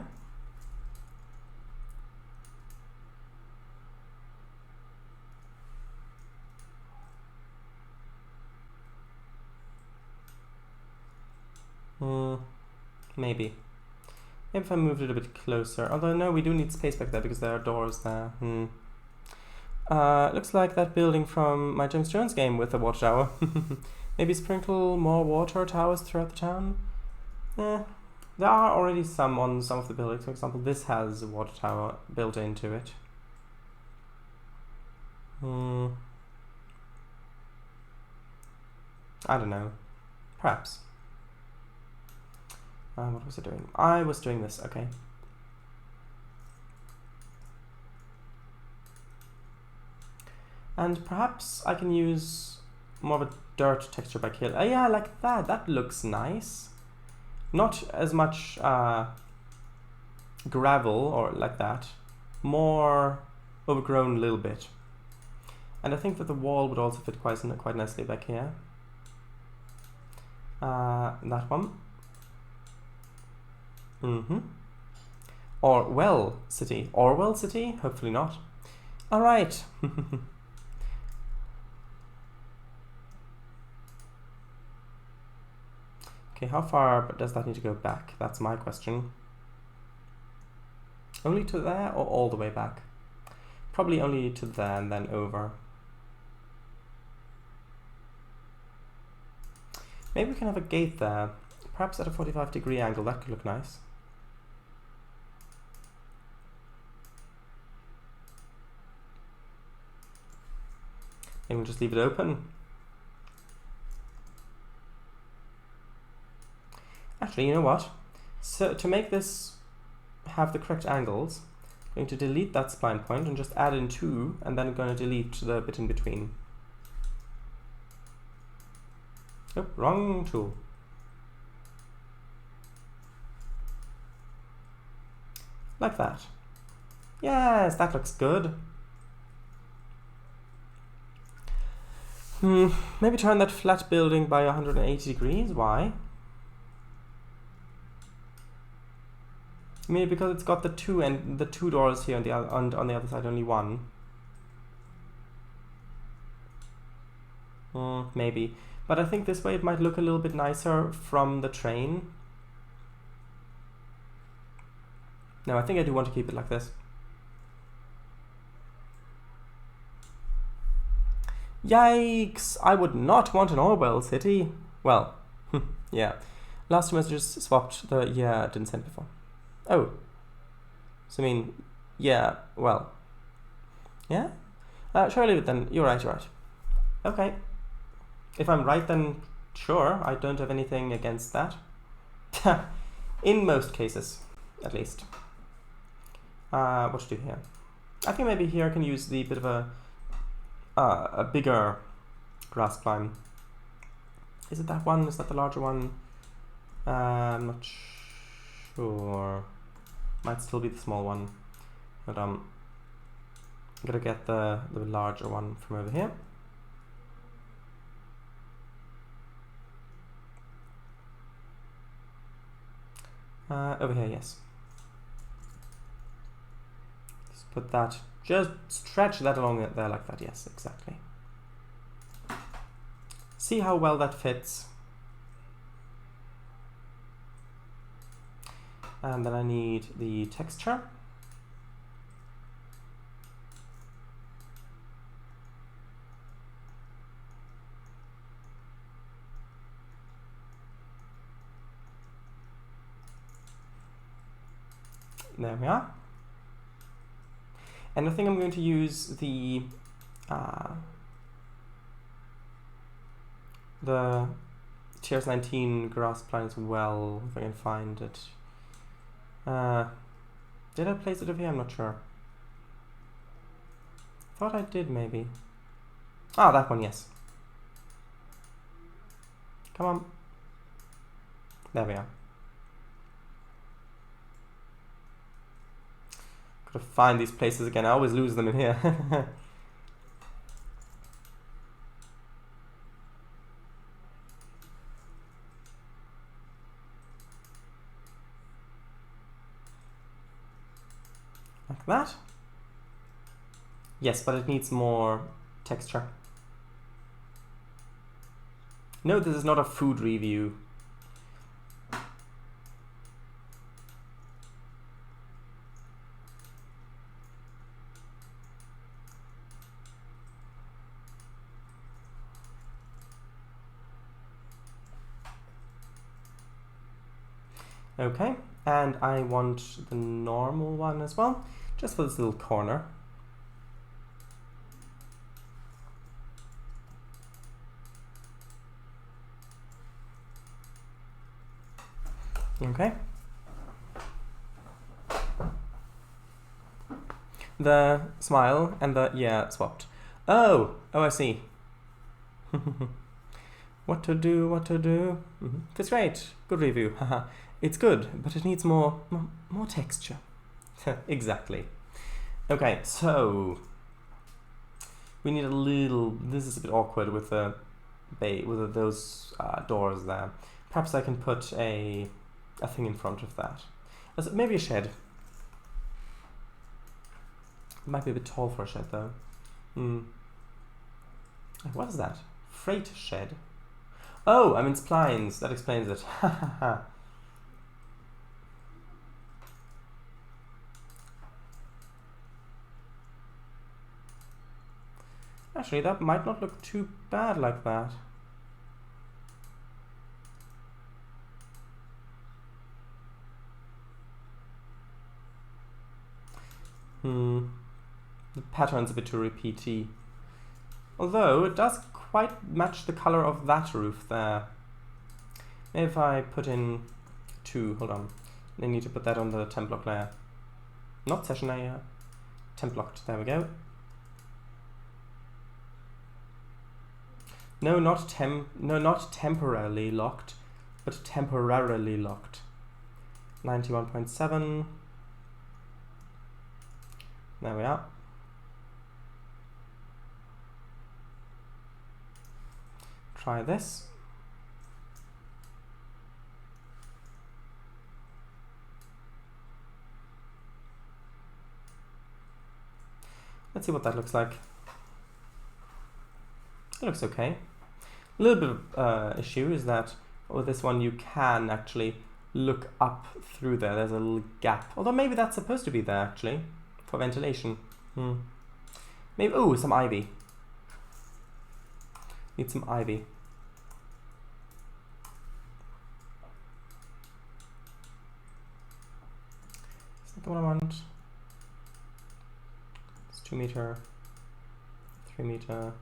Maybe. Maybe if I moved it a bit closer. Although no, we do need space back there because there are doors there. Looks like that building from my James Jones game with the water tower. Maybe sprinkle more water towers throughout the town? There are already some on some of the buildings. For example, this has a water tower built into it. I don't know. Perhaps. What was I doing? I was doing this, okay. And perhaps I can use more of a dirt texture back here. Oh yeah, like that. That looks nice. Not as much gravel or like that. More overgrown a little bit. And I think that the wall would also fit quite nicely back here. That one. Orwell City. Orwell City? Hopefully not. Alright. Okay, how far does that need to go back? That's my question. Only to there or all the way back? Probably only to there and then over. Maybe we can have a gate there. Perhaps at a 45-degree angle. That could look nice. Maybe we'll just leave it open. Actually, you know what? So to make this have the correct angles, I'm going to delete that spline point and just add in 2, and then I'm going to delete the bit in between. Oh, wrong tool. Like that. Yes, that looks good. Maybe turn that flat building by 180 degrees. Why? I mean, because it's got the two doors here, on the other side only one. Maybe. But I think this way it might look a little bit nicer from the train. No, I think I do want to keep it like this. Yikes! I would not want an Orwell city. Well, yeah. Last two messages swapped the yeah, didn't send before. Oh. So I mean, yeah, well. Yeah? Sure, leave it then. You're right. Okay. If I'm right, then sure, I don't have anything against that. In most cases, at least. What to do here? I think maybe here I can use the bit of a bigger grass climb. Is it that one? Is that the larger one? I'm not sure. Might still be the small one. But I'm gonna get the larger one from over here. Over here, yes. Just put that, just stretch that along there like that, yes, exactly. See how well that fits. And then I need the texture. There we are. And I think I'm going to use the Tiers 19 grass plant as well, if I can find it. Did I place it over here? I'm not sure. Thought I did, maybe. Ah, that one, yes. Come on. There we are. Gotta find these places again. I always lose them in here. Like that. Yes, but it needs more texture. No, this is not a food review. Okay, and I want the normal one as well, just for this little corner. Okay. The smile and the, yeah, swapped. Oh, I see. What to do, what to do. That's great, good review, haha. It's good, but it needs more texture. Exactly. Okay, so we need a little, this is a bit awkward with the with those doors there. Perhaps I can put a thing in front of that. Maybe a shed. Might be a bit tall for a shed though. What is that? Freight shed. Oh, I mean splines. That explains it. Actually, that might not look too bad like that. The pattern's a bit too repeaty. Although, it does quite match the color of that roof there. Maybe if I put in 2, hold on. I need to put that on the temp block layer. Not session layer, temp blocked, there we go. No, not temporarily locked, but temporarily locked. 91.7. There we are. Try this. Let's see what that looks like. It looks okay. A little bit of issue is that with this one you can actually look up through there. There's a little gap. Although maybe that's supposed to be there actually for ventilation. Maybe, oh, some ivy. Need some ivy. Is that the one I want? It's 2 meter, 3 meter.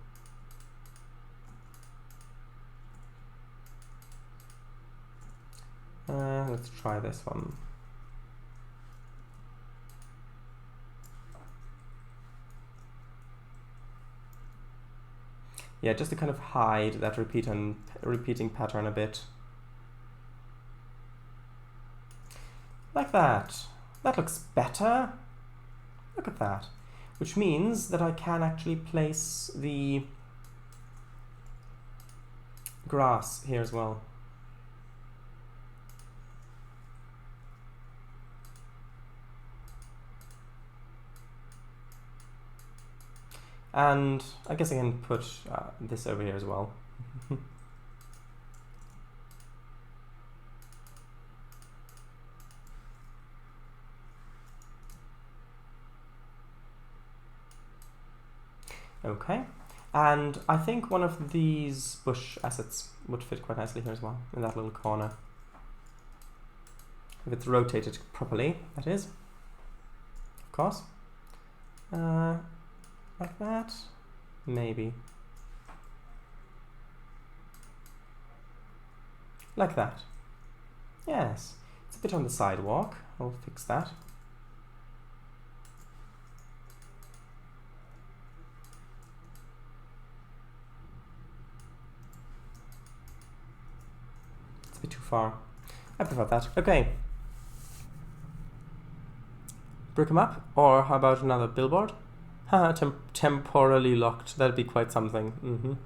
Let's try this one. Yeah, just to kind of hide that repeating pattern a bit. Like that. That looks better. Look at that. Which means that I can actually place the grass here as well. And I guess I can put this over here as well. Okay, and I think one of these bush assets would fit quite nicely here as well, in that little corner. If it's rotated properly, that is, of course. Like that? Maybe. Like that. Yes. It's a bit on the sidewalk. I'll fix that. It's a bit too far. I prefer that. Okay. Brick 'em up? Or how about another billboard? Haha, temporarily locked. That'd be quite something.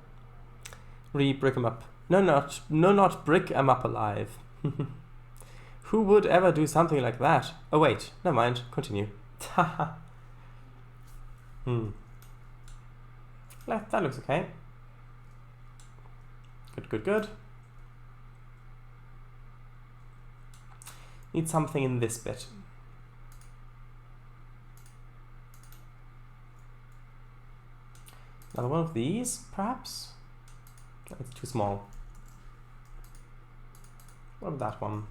Re-brick 'em up. No, not brick 'em up alive. Who would ever do something like that? Oh wait, never mind. Continue. Haha. That looks okay. Good. Need something in this bit. Another one of these, perhaps? It's too small. What about that one?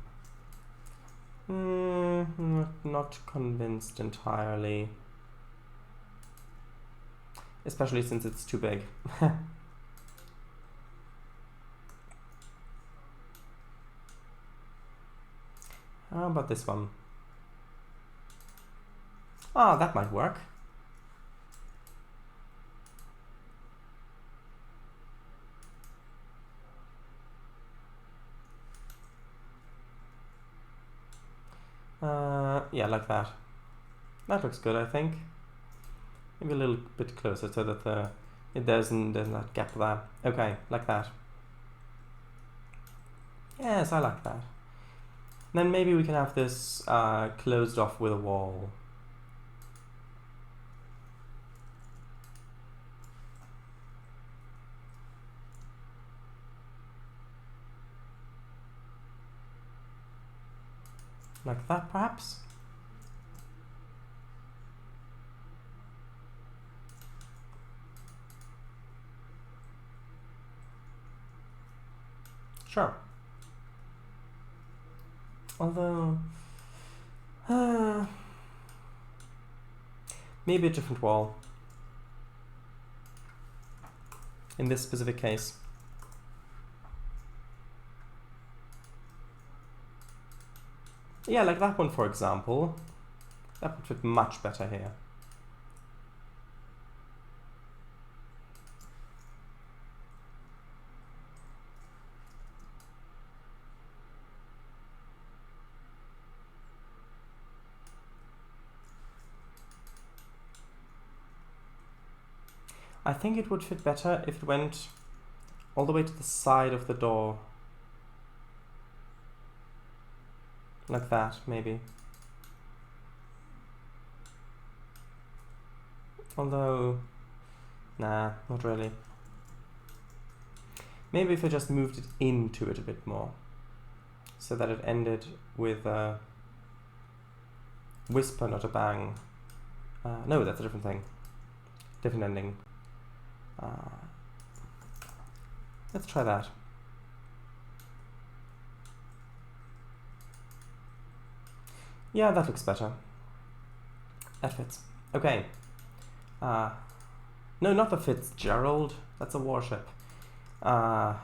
Not convinced entirely. Especially since it's too big. How about this one? Ah, that might work. Yeah, like that. That looks good, I think. Maybe a little bit closer so that there's that gap there. Okay, like that. Yes, I like that. Then maybe we can have this closed off with a wall. Like that, perhaps? Sure. Although... maybe a different wall. In this specific case. Yeah, like that one, for example. That would fit much better here. I think it would fit better if it went all the way to the side of the door. Like that, maybe. Although, nah, not really. Maybe if I just moved it into it a bit more. So that it ended with a whisper, not a bang. No, that's a different thing. Different ending. Let's try that. Yeah, that looks better. That fits. Okay. No, not the Fitzgerald. That's a warship. I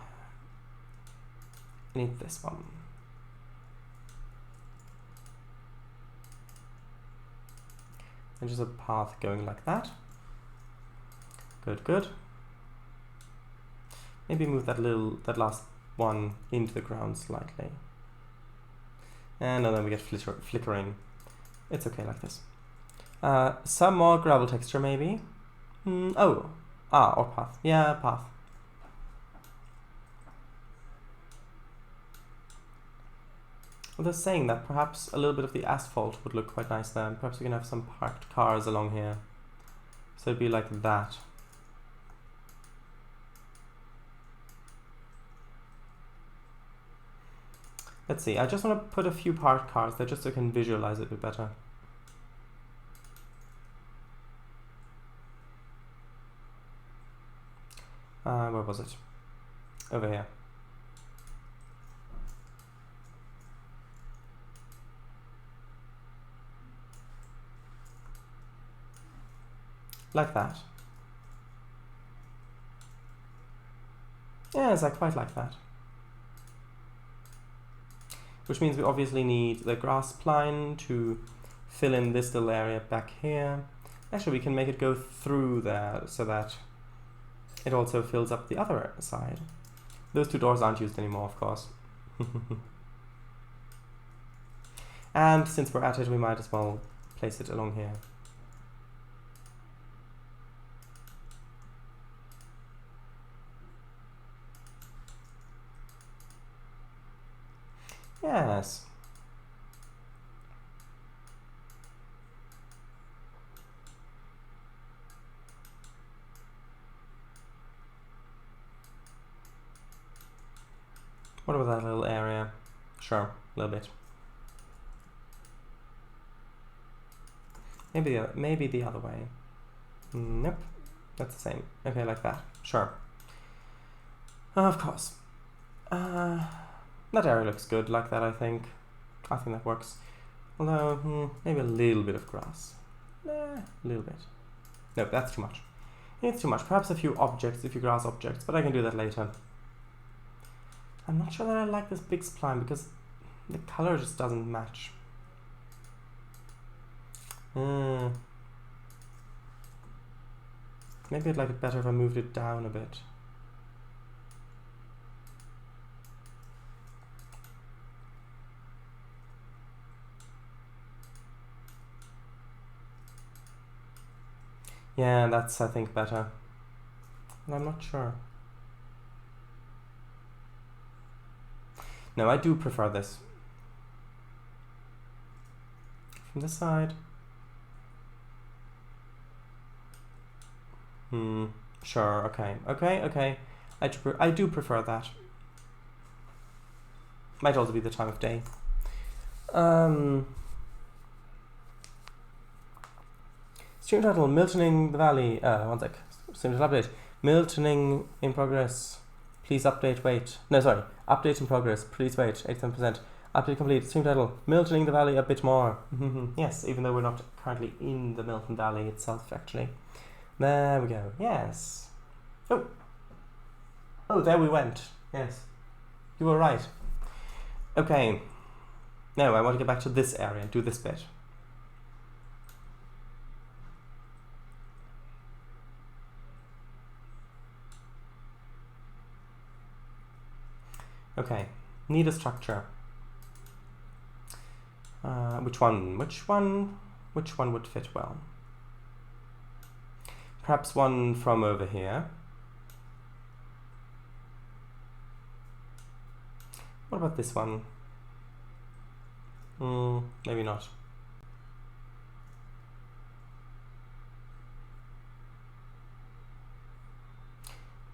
need this one. And just a path going like that. Good. Maybe move that last one into the ground slightly. And then we get flickering. It's okay like this. Some more gravel texture maybe. Or path. Yeah, path. Well, they're saying that perhaps a little bit of the asphalt would look quite nice there. Perhaps we can have some parked cars along here. So it'd be like that. Let's see, I just want to put a few parked cars there just so I can visualize it a bit better. Where was it? Over here. Like that. Yes, I quite like that. Which means we obviously need the grass pline to fill in this little area back here. Actually, we can make it go through there so that it also fills up the other side. Those two doors aren't used anymore, of course. And since we're at it, we might as well place it along here. Yes. What about that little area? Sure, a little bit. Maybe the other way. Nope, that's the same. Okay, like that. Sure. Of course. That area looks good like that, I think. I think that works. Although, maybe a little bit of grass. A little bit. Nope, that's too much. It's too much. Perhaps a few objects, a few grass objects, but I can do that later. I'm not sure that I like this big spline because the color just doesn't match. Maybe I'd like it better if I moved it down a bit. Yeah, that's, I think, better. And I'm not sure. No, I do prefer this. From this side. Sure, okay. I do prefer that. Might also be the time of day. Stream title, Miltoning the Valley. One sec. Stream title update. Miltoning in progress. Please update, wait. No, sorry. Update in progress. Please wait. 87%. Update complete. Stream title, Miltoning the Valley a bit more. Yes, even though we're not currently in the Milton Valley itself, actually. There we go. Yes. Oh, there we went. Yes. You were right. Okay. Now I want to get back to this area and do this bit. Okay. Need a structure. Which one would fit well? Perhaps one from over here. What about this one? Maybe not.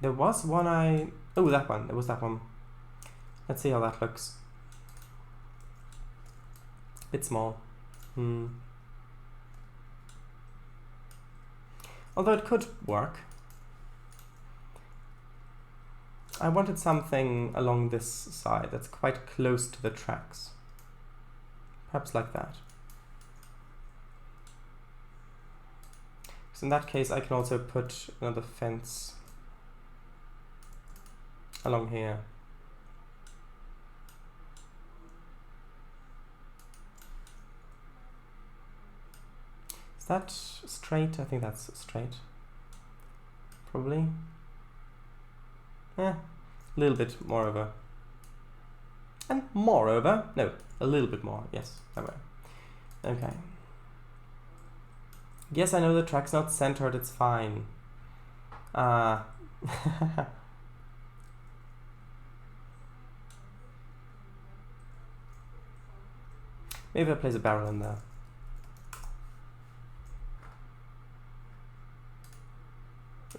There was one oh, that one. It was that one. Let's see how that looks. Bit small. Although it could work. I wanted something along this side that's quite close to the tracks. Perhaps like that. So in that case I can also put another fence along here. Is that straight? I think that's straight. Probably. A little bit more over. And moreover. No, a little bit more. Yes, that way. Okay. Yes, I know the track's not centered, it's fine. Maybe I place a barrel in there.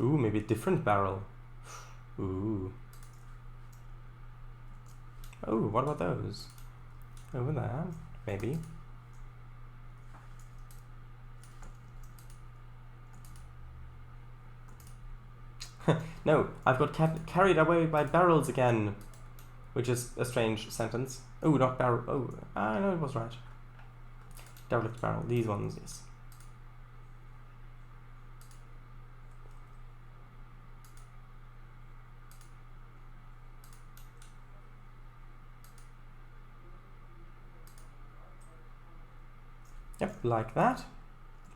Ooh, maybe a different barrel. Ooh. Oh, what about those? Over there, maybe. No, I've got carried away by barrels again. Which is a strange sentence. Oh, not barrel. Oh, I know it was right. Derelict barrel. These ones, yes. Yep, like that.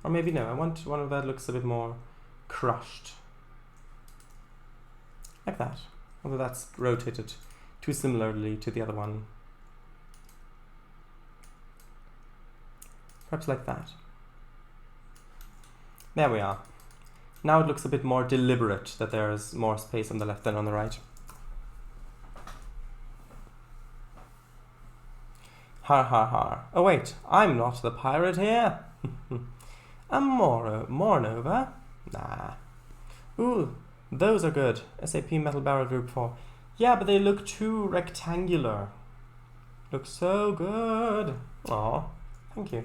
Or maybe no, I want one of that looks a bit more crushed. Like that. Although that's rotated too similarly to the other one. Perhaps like that. There we are. Now it looks a bit more deliberate that there's more space on the left than on the right. Har har har. Oh wait, I'm not the pirate here. A Mornova? Nah. Ooh, those are good. SAP Metal Barrel Group 4. Yeah, but they look too rectangular. Look so good. Aw, thank you.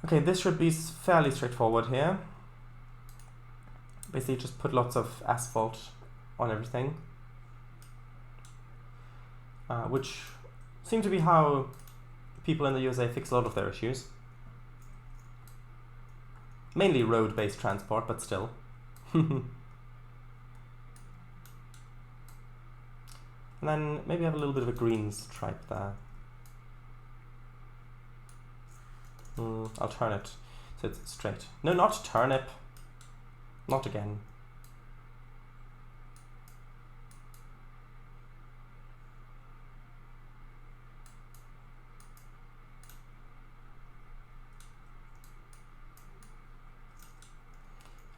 Okay, this should be fairly straightforward here. Basically just put lots of asphalt on everything. Which seems to be how people in the USA fix a lot of their issues. Mainly road-based transport, but still. And then maybe have a little bit of a green stripe there. I'll turn it so it's straight. No, not turnip. Not again.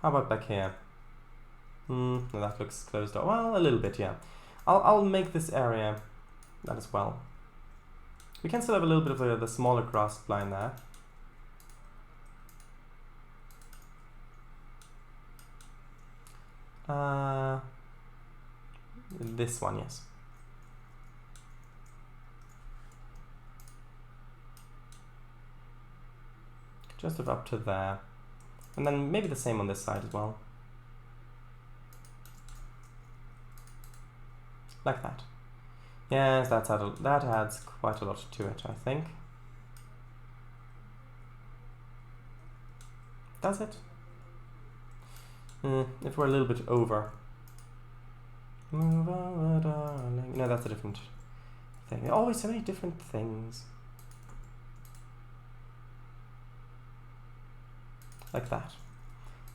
How about back here? No, that looks closed off. Well, a little bit, yeah. I'll make this area that as well. We can still have a little bit of the smaller grass line there. This one, yes. Just up to there. And then maybe the same on this side as well. Like that. Yes, that adds quite a lot to it, I think. Does it? If we're a little bit over. Move over, darling. No, that's a different thing. There are always so many different things. Like that.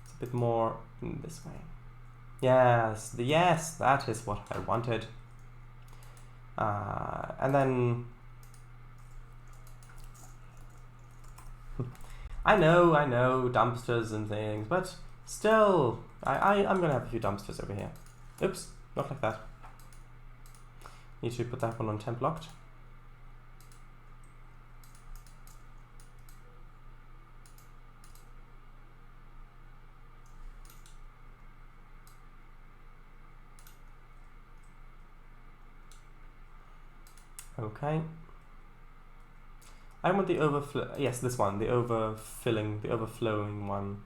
It's a bit more this way. Yes, yes, that is what I wanted. And then I know, dumpsters and things, but still, I'm gonna have a few dumpsters over here. Oops, not like that. Need to put that one on temp locked. Okay. I want the overflow. Yes, this one, the overfilling, the overflowing one.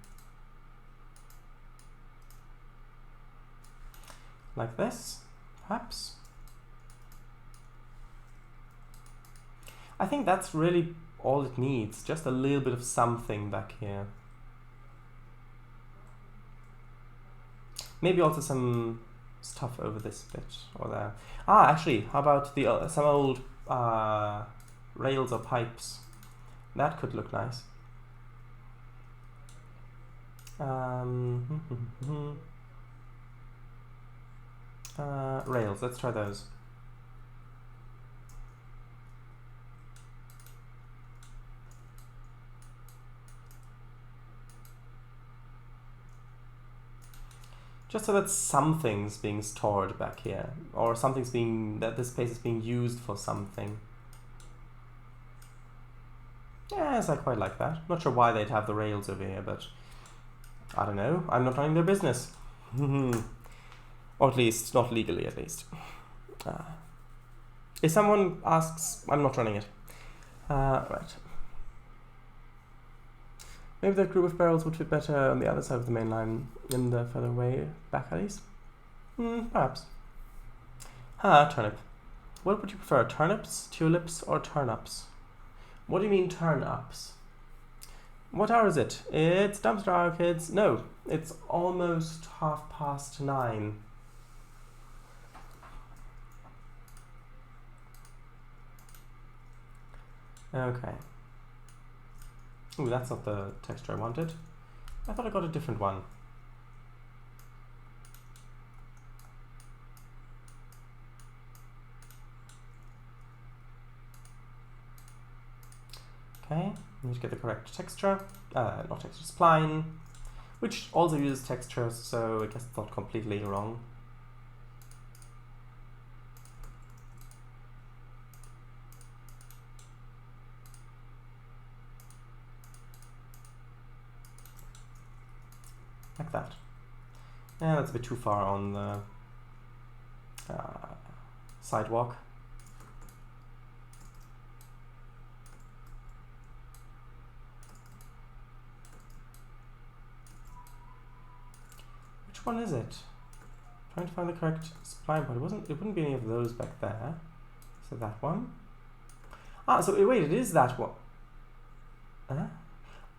Like this, perhaps. I think that's really all it needs. Just a little bit of something back here. Maybe also some stuff over this bit or there. Ah, actually, how about the some old rails or pipes? That could look nice. Rails, let's try those. Just so that something's being stored back here, or something's that this space is being used for something. Yes, I quite like that. Not sure why they'd have the rails over here, but I don't know. I'm not running their business. Or at least, not legally at least. If someone asks, I'm not running it. Right. Maybe that group of barrels would fit better on the other side of the main line, in the further way back at least. Perhaps. Turnip. What would you prefer, turnips, tulips, or turnips? What do you mean turnips? What hour is it? It's dumpster hour, kids. No, it's almost 9:30. Okay. Ooh, that's not the texture I wanted. I thought I got a different one. Okay, need to get the correct texture. Not texture, spline, which also uses textures, so I guess it's not completely wrong. Like that. Yeah, that's a bit too far on the sidewalk. Which one is it? Trying to find the correct spline point. It wouldn't be any of those back there. So that one. Ah, so wait, it is that one. Huh?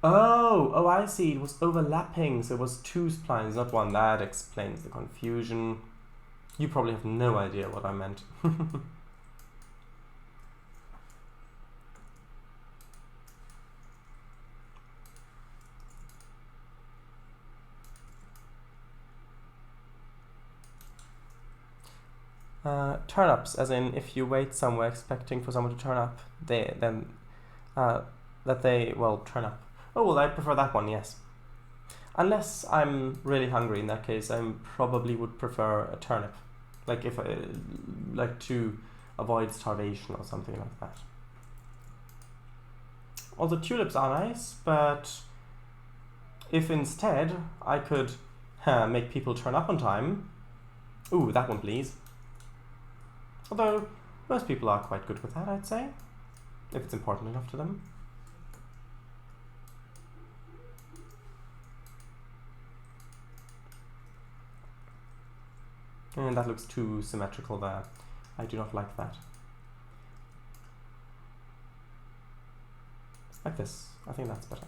Oh, I see. It was overlapping, so it was two splines, not one. That explains the confusion. You probably have no idea what I meant. Turn-ups, as in if you wait somewhere expecting for someone to turn up, then that they, well, turn up. Oh, well, I prefer that one, yes. Unless I'm really hungry, in that case, I probably would prefer a turnip. Like if I, like to avoid starvation or something like that. Also, tulips are nice, but if instead I could make people turn up on time, ooh, that one please. Although, most people are quite good with that, I'd say, if it's important enough to them. And that looks too symmetrical there. I do not like that. Like this. I think that's better.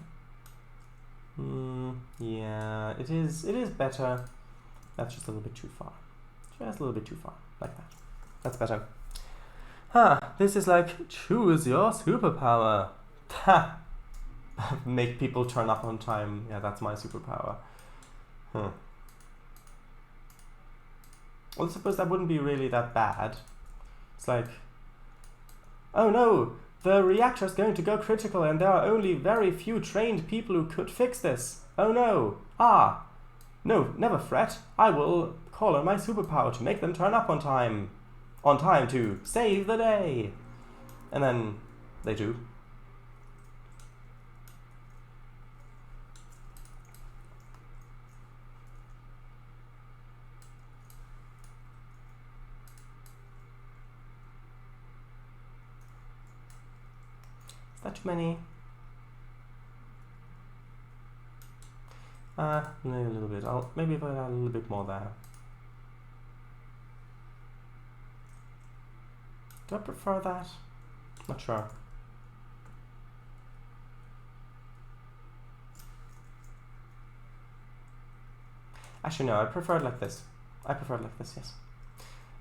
Yeah, it is better. That's just a little bit too far. Just a little bit too far. Like that. That's better. This is like, choose your superpower. Ha! Make people turn up on time. Yeah, that's my superpower. Well, I suppose that wouldn't be really that bad. It's like, oh no, the reactor's going to go critical and there are only very few trained people who could fix this. Oh no. No, never fret. I will call on my superpower to make them turn up on time. On time to save the day. And then they do. Is that too many? Maybe a little bit. Maybe if I add a little bit more there. Do I prefer that? Not sure. Actually, no, I prefer it like this. I prefer it like this, yes.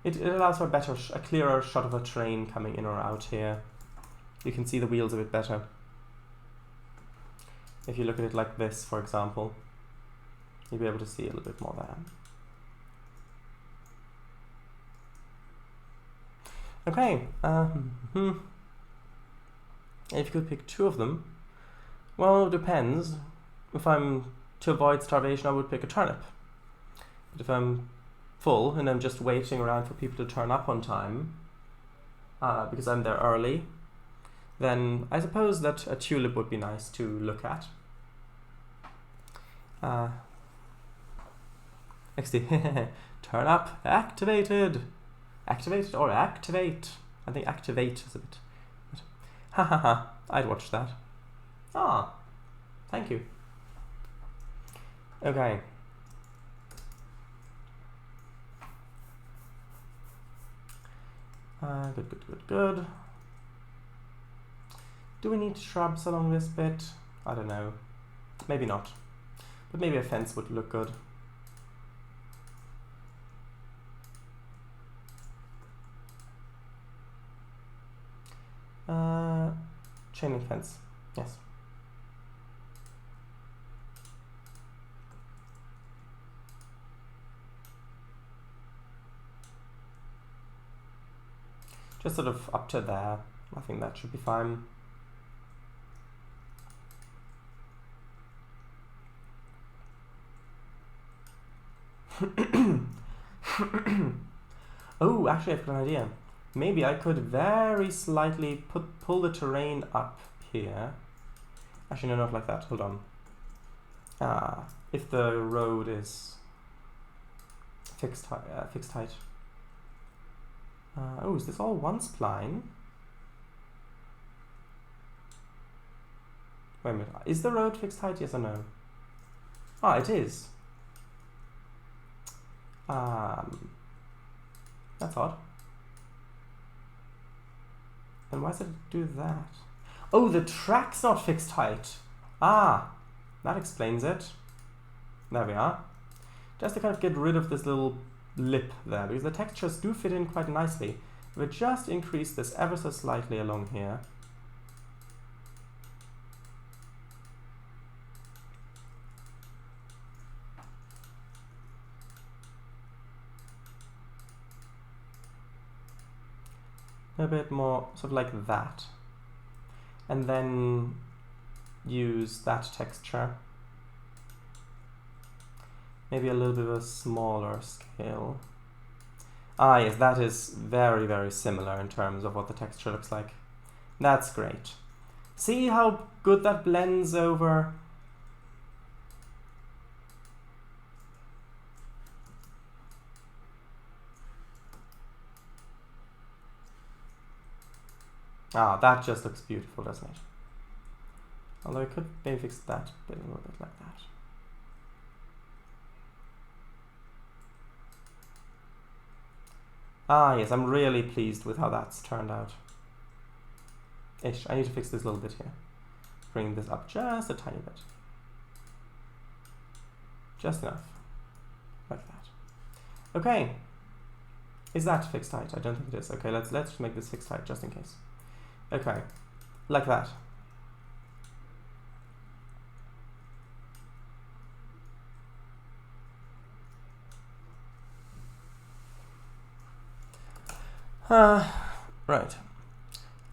It allows for a clearer shot of a train coming in or out here. You can see the wheels a bit better. If you look at it like this, for example, you'll be able to see a little bit more there. Okay, if you could pick two of them, well, it depends. If I'm to avoid starvation, I would pick a turnip. But if I'm full and I'm just waiting around for people to turn up on time, because I'm there early, then I suppose that a tulip would be nice to look at. Turn up, activated. Activated or activate? I think activate is a bit. Ha, I'd watch that. Thank you. Okay. Good. Do we need shrubs along this bit? I don't know. Maybe not. But maybe a fence would look good. chain link fence. Yes. Just sort of up to there. I think that should be fine. Oh, actually I've got an idea. Maybe I could very slightly pull the terrain up here. Actually, no, not like that. Hold on. If the road is fixed height. Oh, is this all one spline? Wait a minute. Is the road fixed height? Yes or no? Ah, it is. That's odd. And why does it do that? Oh, the track's not fixed height. Ah, that explains it. There we are. Just to kind of get rid of this little lip there, because the textures do fit in quite nicely. If we just increase this ever so slightly along here. A bit more, sort of like that. And then use that texture. Maybe a little bit of a smaller scale. Ah, yes, that is very, very similar in terms of what the texture looks like. That's great. See how good that blends over? Ah, that just looks beautiful, doesn't it? Although I could maybe fix that bit a little bit like that. Ah, yes, I'm really pleased with how that's turned out. Ish. I need to fix this little bit here. Bring this up just a tiny bit. Just enough. Like that. Okay. Is that fixed height? I don't think it is. Okay, let's make this fixed height just in case. Okay. Like that. Right.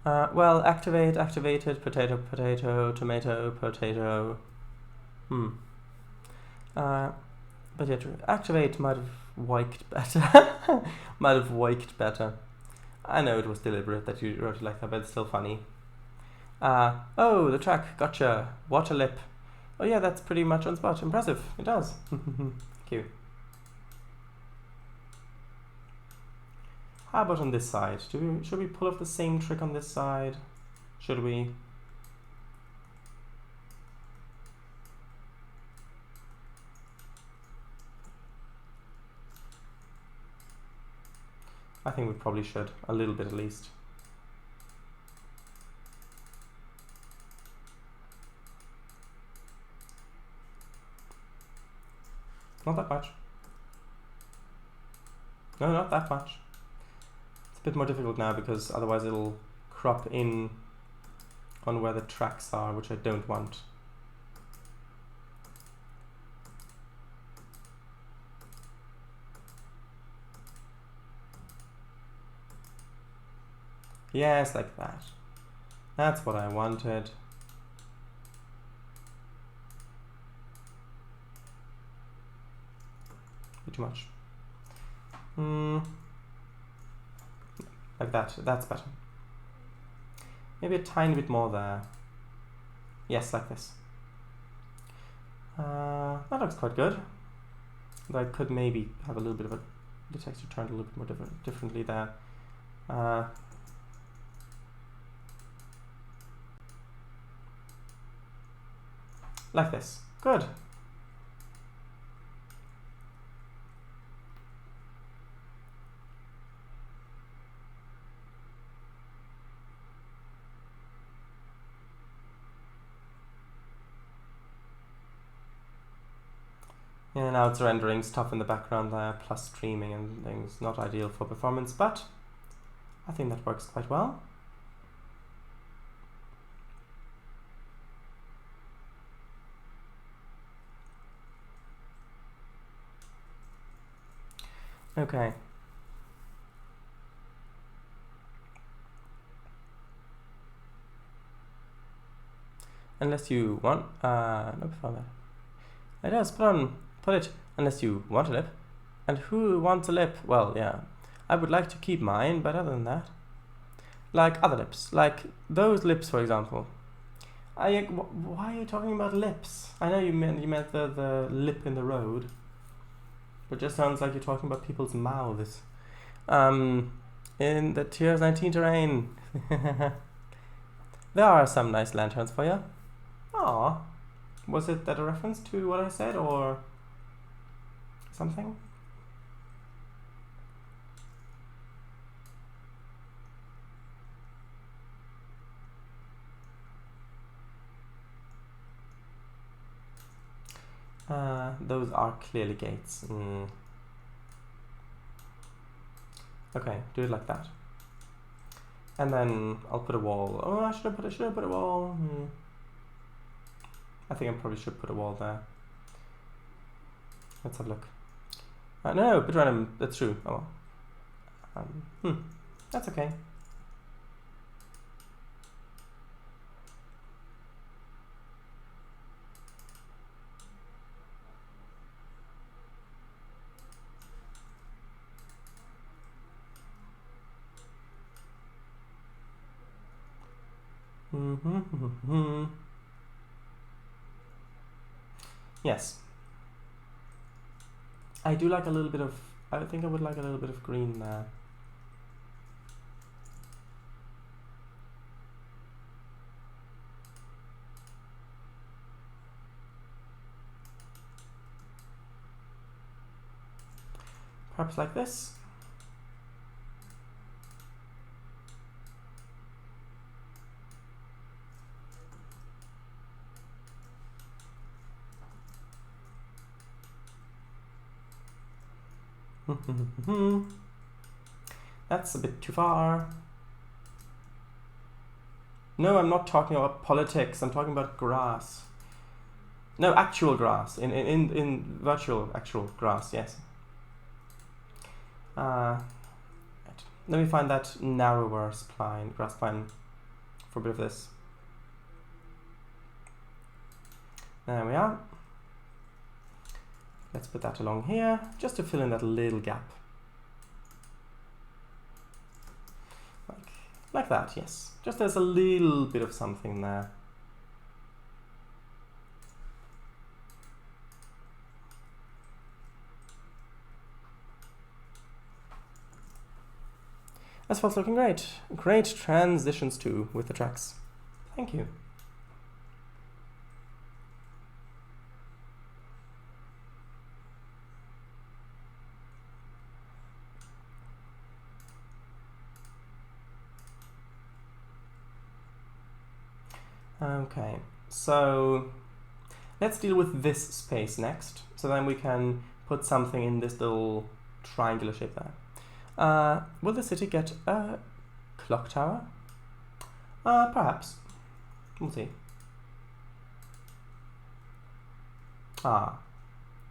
Well, activated, potato, tomato, potato. But yeah, activate might have worked better. Might have worked better. I know it was deliberate that you wrote it like that, but it's still funny. Oh, the track, gotcha. Water lip. Oh yeah, that's pretty much on spot. Impressive. It does. Thank you. How about on this side? Should we pull off the same trick on this side? Should we? I think we probably should, a little bit at least. Not that much. No, not that much. It's a bit more difficult now because otherwise it'll crop in on where the tracks are, which I don't want. Yes, like that. That's what I wanted. Too much. Like that. That's better. Maybe a tiny bit more there. Yes, like this. That looks quite good. Though I could maybe have a little bit of the texture turned a little bit more differently there. Like this. Good. Yeah, now it's rendering stuff in the background there, plus streaming and things. Not ideal for performance, but I think that works quite well. Okay. Unless you want, no, before that. It does, put it, unless you want a lip. And who wants a lip? Well, yeah. I would like to keep mine, but other than that. Like other lips. Like those lips, for example. Why are you talking about lips? I know you meant the lip in the road. But it just sounds like you're talking about people's mouths. In the Tier 19 terrain. There are some nice lanterns for you. Aww. Was it that a reference to what I said, or something? Those are clearly gates. Okay, do it like that. And then I'll put a wall. Oh, should I put a wall? I think I probably should put a wall there. Let's have a look. No, bit random. That's true. Oh well. That's okay. Yes. I do like a little bit of, I think I would like a little bit of green there. Perhaps like this. That's a bit too far. No, I'm not talking about politics. I'm talking about grass. No, actual grass. In virtual actual grass, yes. Let me find that narrower spline, grass spline for a bit of this. There we are. Let's put that along here, just to fill in that little gap. Like that, yes. Just there's a little bit of something there. Asphalt's looking great. Great transitions too with the tracks. Thank you. Okay, so let's deal with this space next. So then we can put something in this little triangular shape there. Will the city get a clock tower? Perhaps. We'll see. Ah,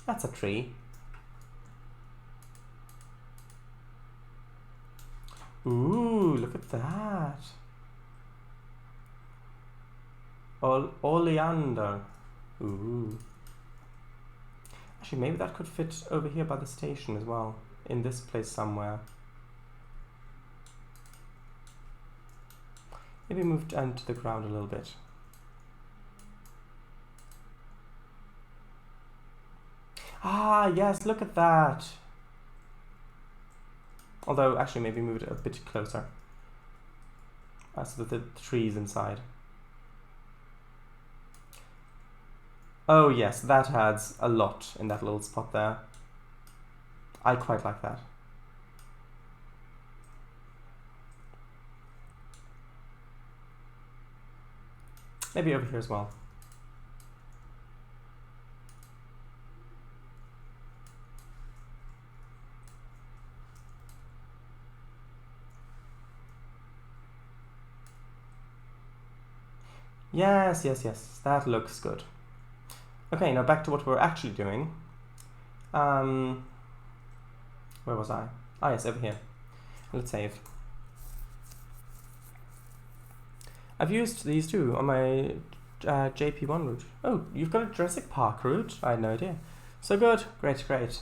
that's a tree. Ooh, look at that. Oleander. Ooh. Actually, maybe that could fit over here by the station as well. In this place somewhere. Maybe move down to the ground a little bit. Ah, yes, look at that. Although, actually, maybe move it a bit closer. So that the trees inside. Oh yes, that adds a lot in that little spot there. I quite like that. Maybe over here as well. Yes, yes, yes, that looks good. Okay, now back to what we're actually doing. Where was I? Ah, yes, over here. Let's save. I've used these too on my JP1 route. Oh, you've got a Jurassic Park route? I had no idea. So good. Great, great.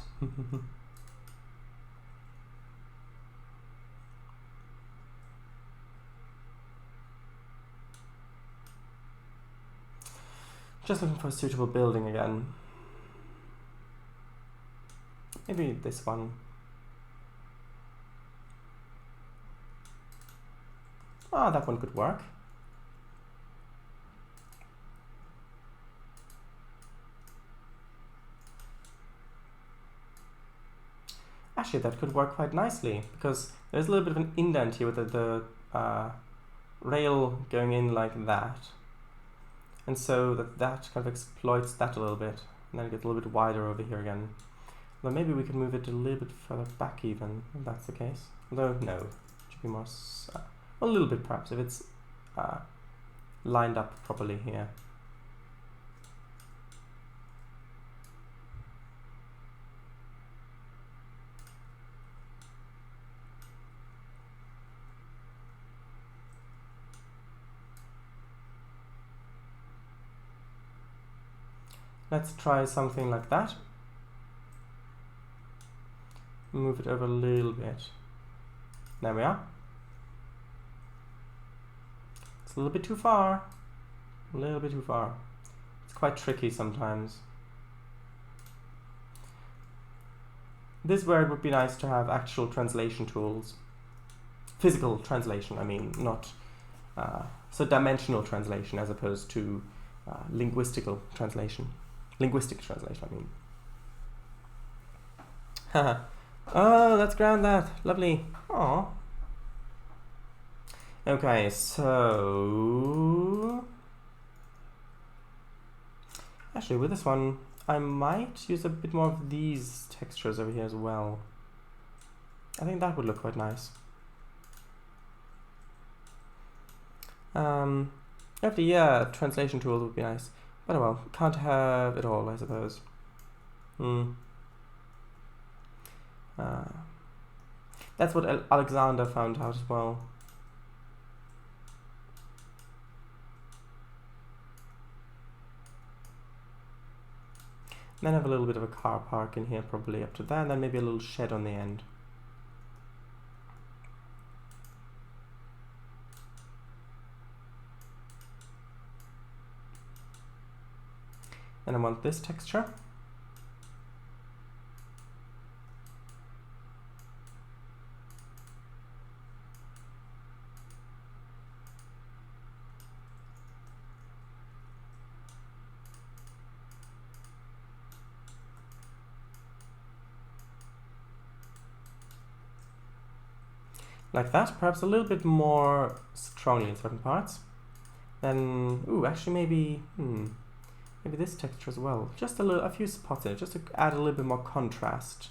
Just looking for a suitable building again. Maybe this one. Ah, that one could work. Actually, that could work quite nicely, because there's a little bit of an indent here with the rail going in like that. And so that kind of exploits that a little bit. And then it gets a little bit wider over here again. Although maybe we could move it a little bit further back even, if that's the case. Although, no. It should be more... a little bit perhaps, if it's lined up properly here. Let's try something like that. Move it over a little bit. There we are. It's a little bit too far. A little bit too far. It's quite tricky sometimes. This is where it would be nice to have actual translation tools. Physical translation, I mean, not so dimensional translation as opposed to linguistical translation. Linguistic translation, I mean. Haha. Oh, let's ground that. Lovely. Aww. Okay, so... Actually, with this one, I might use a bit more of these textures over here as well. I think that would look quite nice. Actually, yeah, translation tools would be nice. But oh well, can't have it all, I suppose. That's what Alexander found out as well. Then have a little bit of a car park in here, probably up to that, and then maybe a little shed on the end. And I want this texture. Like that, perhaps a little bit more strongly in certain parts. Then, ooh, actually maybe, maybe this texture as well. Just a few spots in it, just to add a little bit more contrast.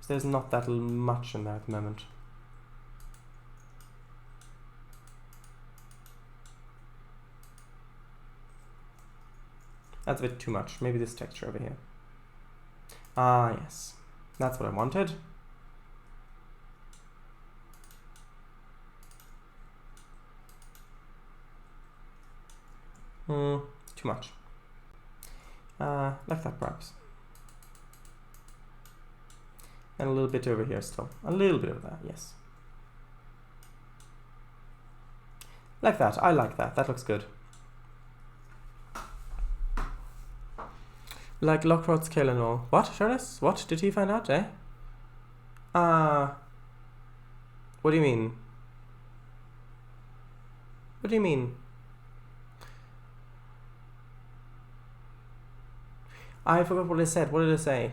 So there's not that much in there at the moment. That's a bit too much. Maybe this texture over here. Ah, yes. That's what I wanted. Too much. Like that perhaps. And a little bit over here still. A little bit of that, yes. Like that. I like that. That looks good. Like Lockrod scale and all. What, Charles? What did he find out, eh? What do you mean? What do you mean? I forgot what I said. What did I say?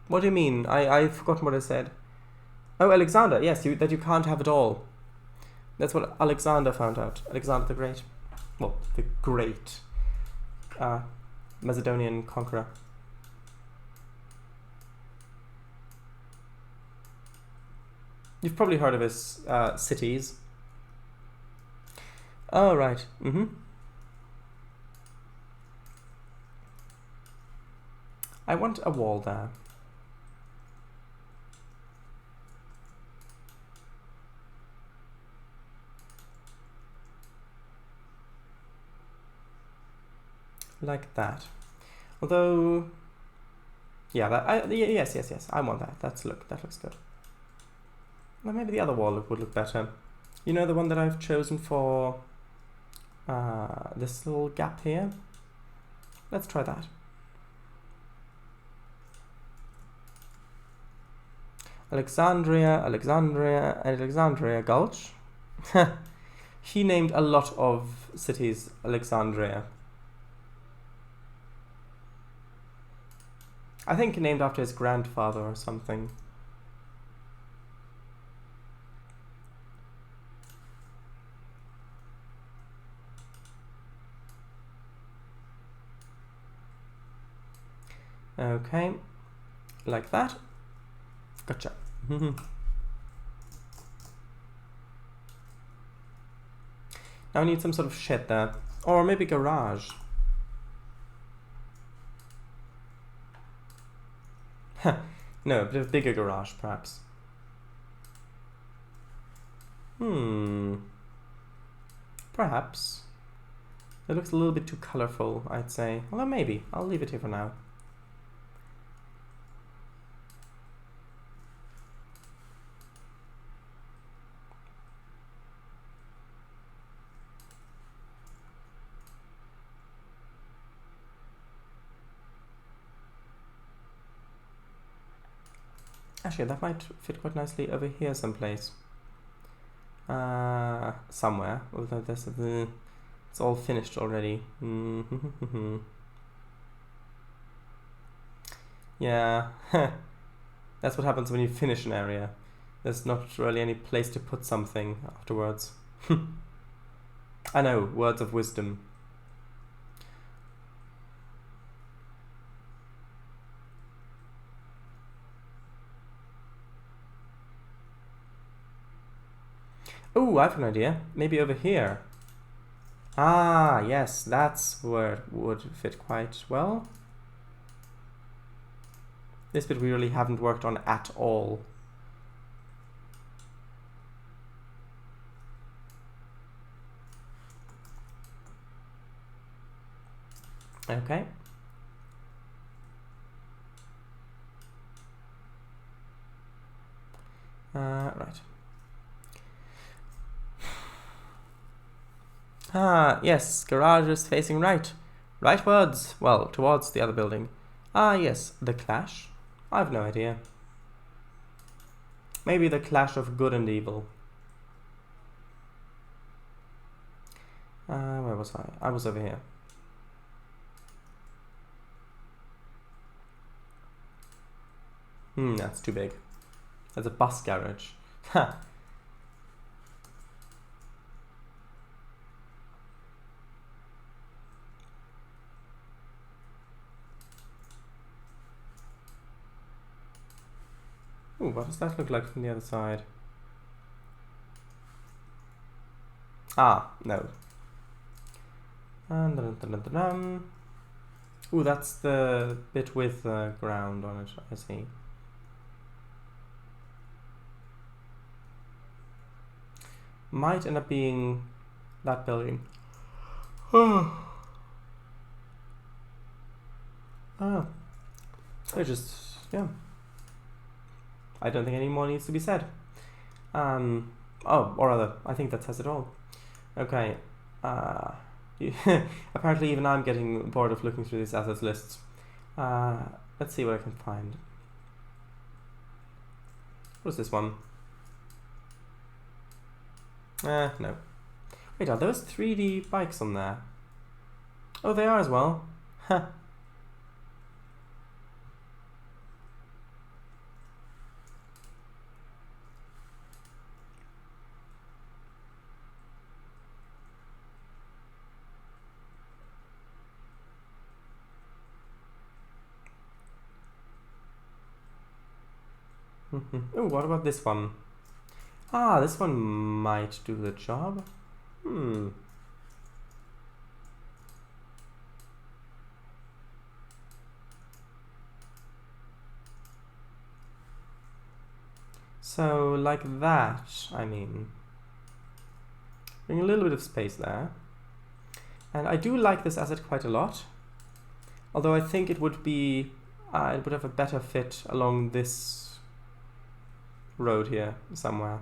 What do you mean? I've forgotten what I said. Oh, Alexander. Yes, that you can't have it all. That's what Alexander found out. Alexander the Great. Well, the great Macedonian conqueror. You've probably heard of his cities. Oh, right. I want a wall there. Like that. Although, yeah, yes, I want that. That looks good. Well, maybe the other wall would look better. You know, the one that I've chosen for this little gap here? Let's try that. Alexandria, and Alexandria Gulch. He named a lot of cities Alexandria. I think named after his grandfather or something. Okay, like that. Gotcha. Now I need some sort of shed there. Or maybe garage. No, a bit of bigger garage, perhaps. Perhaps. It looks a little bit too colorful, I'd say. Although maybe. I'll leave it here for now. Actually, that might fit quite nicely over here someplace. Somewhere. Although this it's all finished already. Yeah. That's what happens when you finish an area. There's not really any place to put something afterwards. I know, words of wisdom. Oh, I have an idea. Maybe over here. Ah, yes, that's where it would fit quite well. This bit we really haven't worked on at all. Okay. Right. Ah, yes, garage is facing right. Rightwards, well, towards the other building. Ah, yes, the clash? I've no idea. Maybe the clash of good and evil. Where was I? I was over here. That's too big. That's a bus garage. Ha! Ooh, what does that look like from the other side? Ah, no. Ooh, that's the bit with ground on it, I see. Might end up being that building. Oh. I just, yeah. I don't think any more needs to be said. Oh, or rather, I think that says it all. Okay. Apparently even I'm getting bored of looking through these assets lists. Let's see what I can find. What's this one? No. Wait, are those 3D bikes on there? Oh, they are as well. Huh. Oh, what about this one? Ah, this one might do the job. So like that, I mean. Bring a little bit of space there. And I do like this asset quite a lot. Although I think it would be, it would have a better fit along this road here somewhere.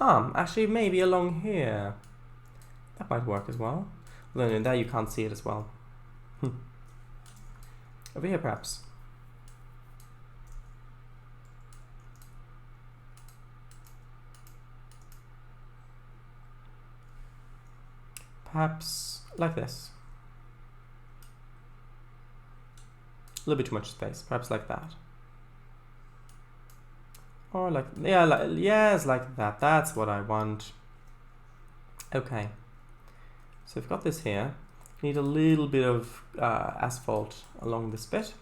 Actually maybe along here. That might work as well. Although in there you can't see it as well. Over here perhaps. Perhaps like this. A little bit too much space. Perhaps like that. Or like, yeah, yes, like that. That's what I want. Okay. So we've got this here. Need a little bit of asphalt along this bit.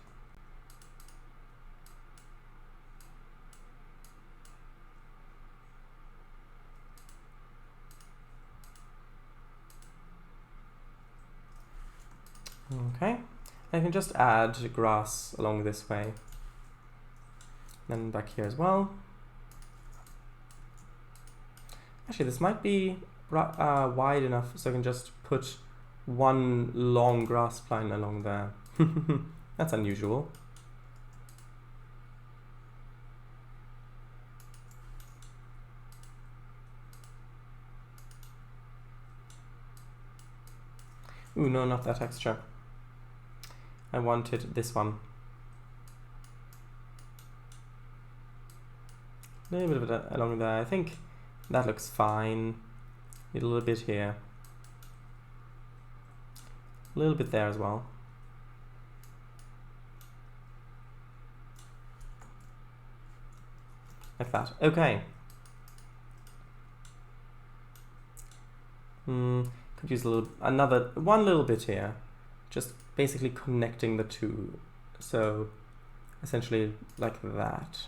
Okay. I can just add grass along this way. Then back here as well. Actually, this might be wide enough so I can just put one long grass line along there. That's unusual. Ooh, no, not that texture. I wanted this one. A little bit of it along there. I think that looks fine. Need a little bit here. A little bit there as well. Like that. Okay. Could use one little bit here. Just basically connecting the two. So essentially like that.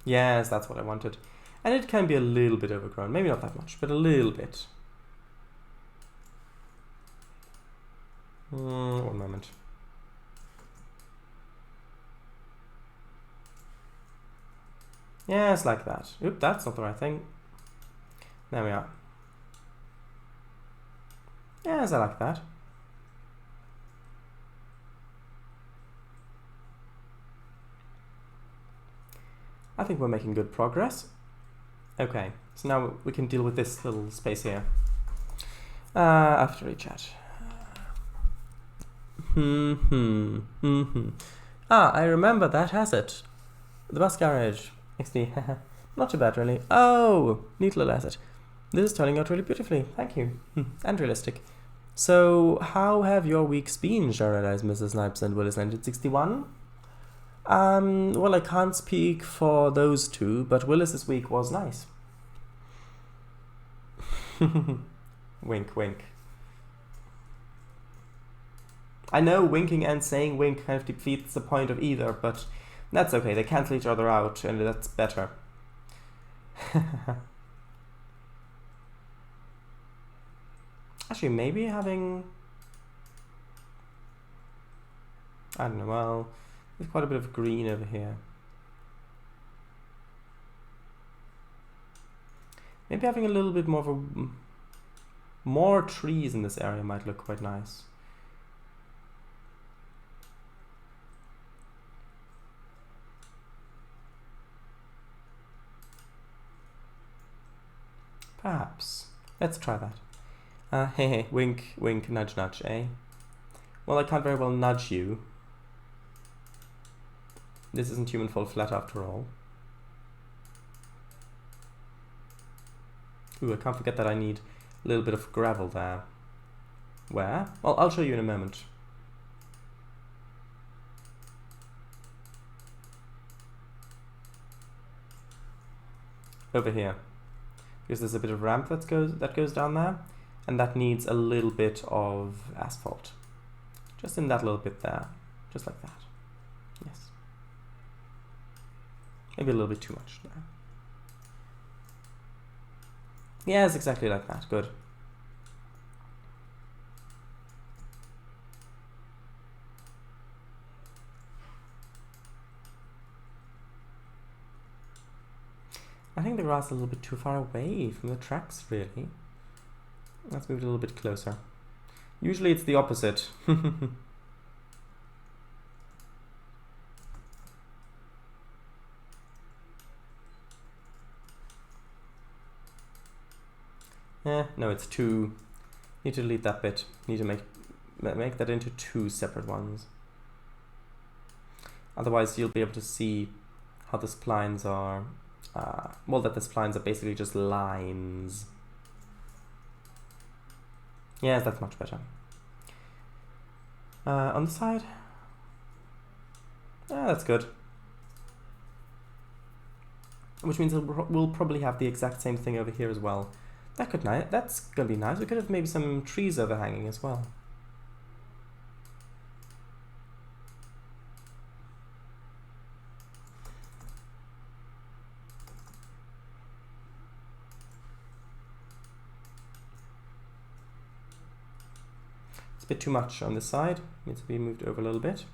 Yes, that's what I wanted. And it can be a little bit overgrown. Maybe not that much, but a little bit. One moment. Yes, like that. Oop, that's not the right thing. There we are. Yes, I like that. I think we're making good progress. Okay, so now we can deal with this little space here. After each chat. I remember that asset. The bus garage. XD. Not too bad, really. Oh, neat little asset. This is turning out really beautifully. Thank you. And realistic. So, how have your weeks been, Jared, Mrs. Snipes and Willis 1961? Well, I can't speak for those two, but Willis's week was nice. Wink, wink. I know winking and saying wink kind of defeats the point of either, but that's okay. They cancel each other out, and that's better. Actually, maybe having... I don't know, well... There's quite a bit of green over here. Maybe having a little bit more of more trees in this area might look quite nice. Perhaps. Let's try that. Hey, wink, wink, nudge, nudge, eh? Well, I can't very well nudge you. This isn't human fall flat after all. Ooh, I can't forget that I need a little bit of gravel there. Where? Well, I'll show you in a moment. Over here. Because there's a bit of ramp that goes down there, and that needs a little bit of asphalt. Just in that little bit there. Just like that. Yes. Maybe a little bit too much there. Yes, exactly like that. Good. the grass a little bit too far away from the tracks, really. Let's move it a little bit closer. Usually it's the opposite. No, it's two. Need to delete that bit. Need to make that into two separate ones. Otherwise, you'll be able to see how the splines are. Well, that the splines are basically just lines. Yes, that's much better. On the side. That's good. Which means we'll probably have the exact same thing over here as well. That's gonna be nice. We could have maybe some trees overhanging as well. It's a bit too much on this side. Needs to be moved over a little bit.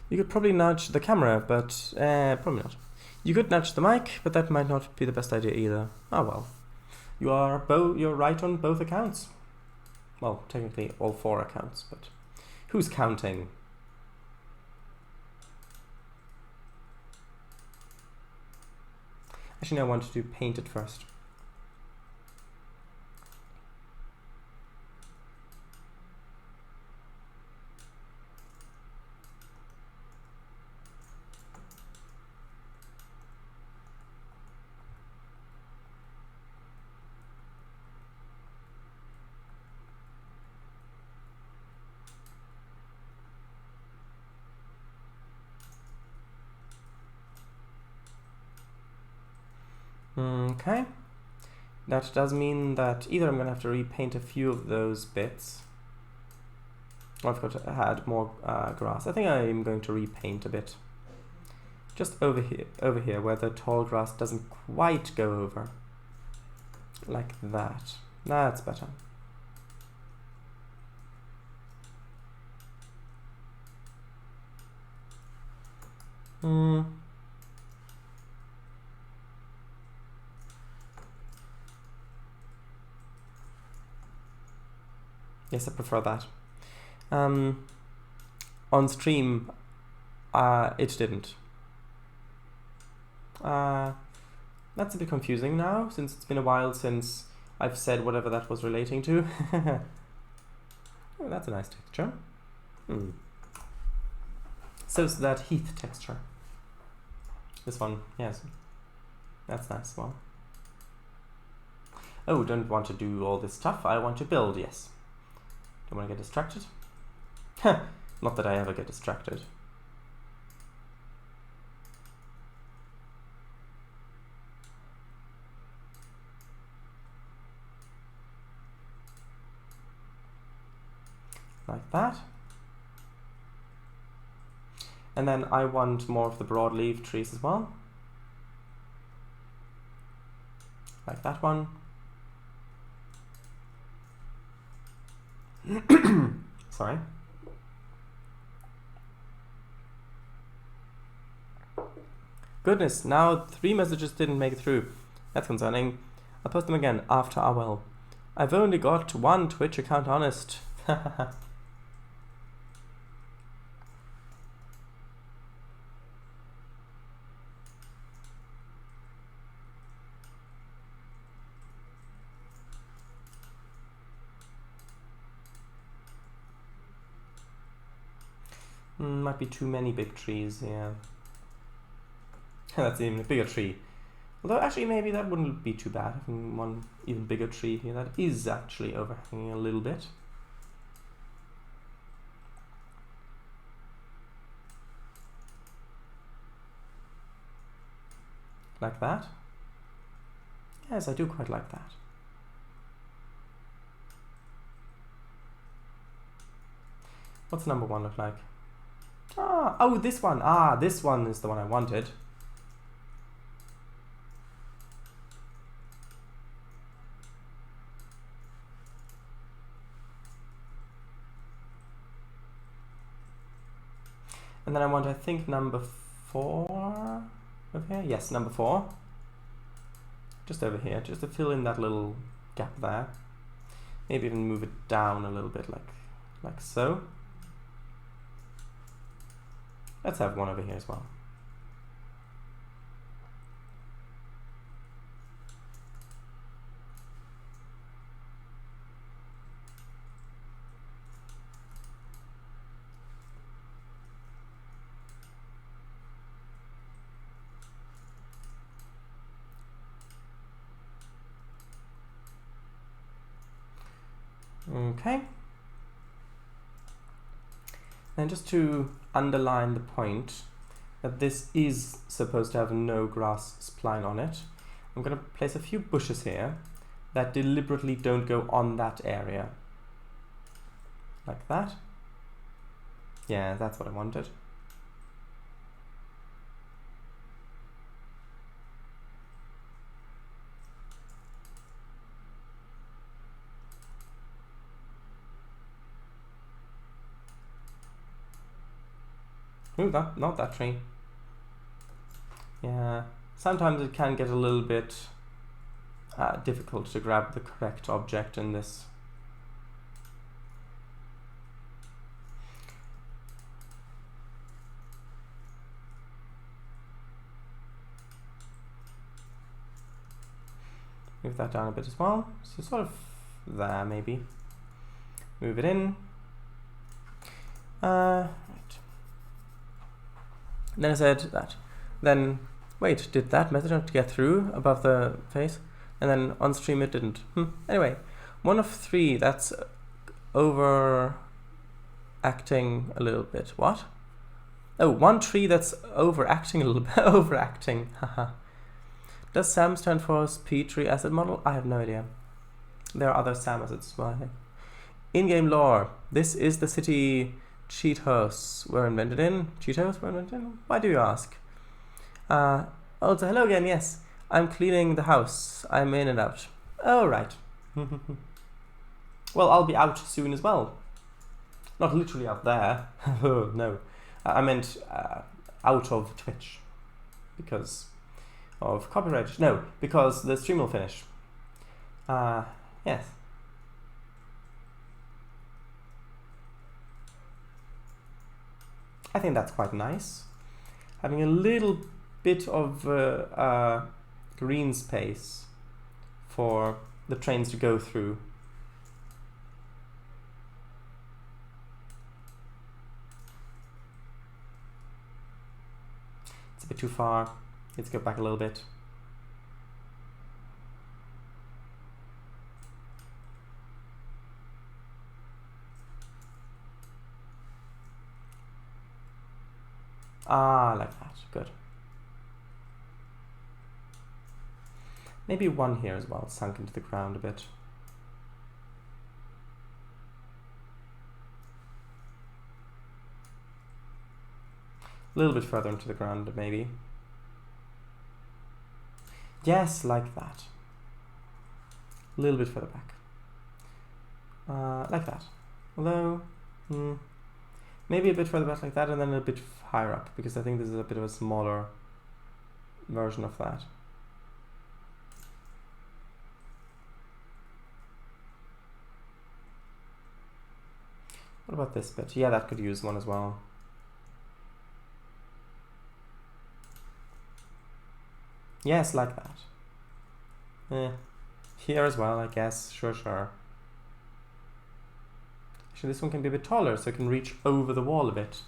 You could probably nudge the camera, but probably not. You could nudge the mic, but that might not be the best idea either. Oh well. You're right on both accounts. Well, technically all 4 accounts, but who's counting? Actually, no, I want to paint it first. Okay, that does mean that either I'm going to have to repaint a few of those bits, or I've got to add more grass. I think I'm going to repaint a bit, just over here where the tall grass doesn't quite go over, like that. That's better. Yes, I prefer that. On stream, it didn't. That's a bit confusing now, since it's been a while since I've said whatever that was relating to. Oh, that's a nice texture. So is that heath texture. This one, yes. That's nice as well. Oh, don't want to do all this stuff. I want to build, yes. Don't want to get distracted? Not that I ever get distracted. Like that. And then I want more of the broadleaf trees as well. Like that one. Sorry. Goodness, now 3 messages didn't make it through. That's concerning. I'll post them again after well. I've only got 1 Twitch account, honest. Might be too many big trees, yeah. That's even a bigger tree. Although actually maybe that wouldn't be too bad, having 1 even bigger tree here that is actually overhanging a little bit. Like that. Yes, I do quite like that. What's number 1 look like? Oh, this one. This one is the one I wanted. And then I want, I think, number 4 over here. Yes, number 4. Just over here, just to fill in that little gap there. Maybe even move it down a little bit, like so. Let's have one over here as well. Okay. And just to underline the point that this is supposed to have no grass spline on it, I'm going to place a few bushes here that deliberately don't go on that area. Like that. Yeah, that's what I wanted. Ooh, not that tree. Yeah, sometimes it can get a little bit difficult to grab the correct object in this. Move that down a bit as well. So sort of there, maybe. Move it in. Right. Then I said that. Then, wait, did that message not get through above the face? And then on stream it didn't. Anyway, 1 of 3, that's overacting a little bit. What? Oh, 1 tree that's overacting a little bit. Overacting. Haha. Does SAM stand for Speed Tree Asset Model? I have no idea. There are other SAM assets as well, I think. In-game lore. This is the city Cheetos were invented in. Cheetos were invented in? Why do you ask? Also, hello again, yes. I'm cleaning the house. I'm in and out. Oh, right. Well, I'll be out soon as well. Not literally out there. Oh, no. I meant out of Twitch. Because of copyright. No, because the stream will finish. Yes. I think that's quite nice. Having a little bit of green space for the trains to go through. It's a bit too far. Let's go back a little bit. Ah, like that. Good. Maybe 1 here as well, sunk into the ground a bit. A little bit further into the ground, maybe. Yes, like that. A little bit further back. Like that. Although, maybe a bit further back like that, and then a bit higher up, because I think this is a bit of a smaller version of that. What about this bit? Yeah, that could use one as well. Yes, like that. Here as well, I guess. Sure. Actually, this one can be a bit taller, so it can reach over the wall a bit.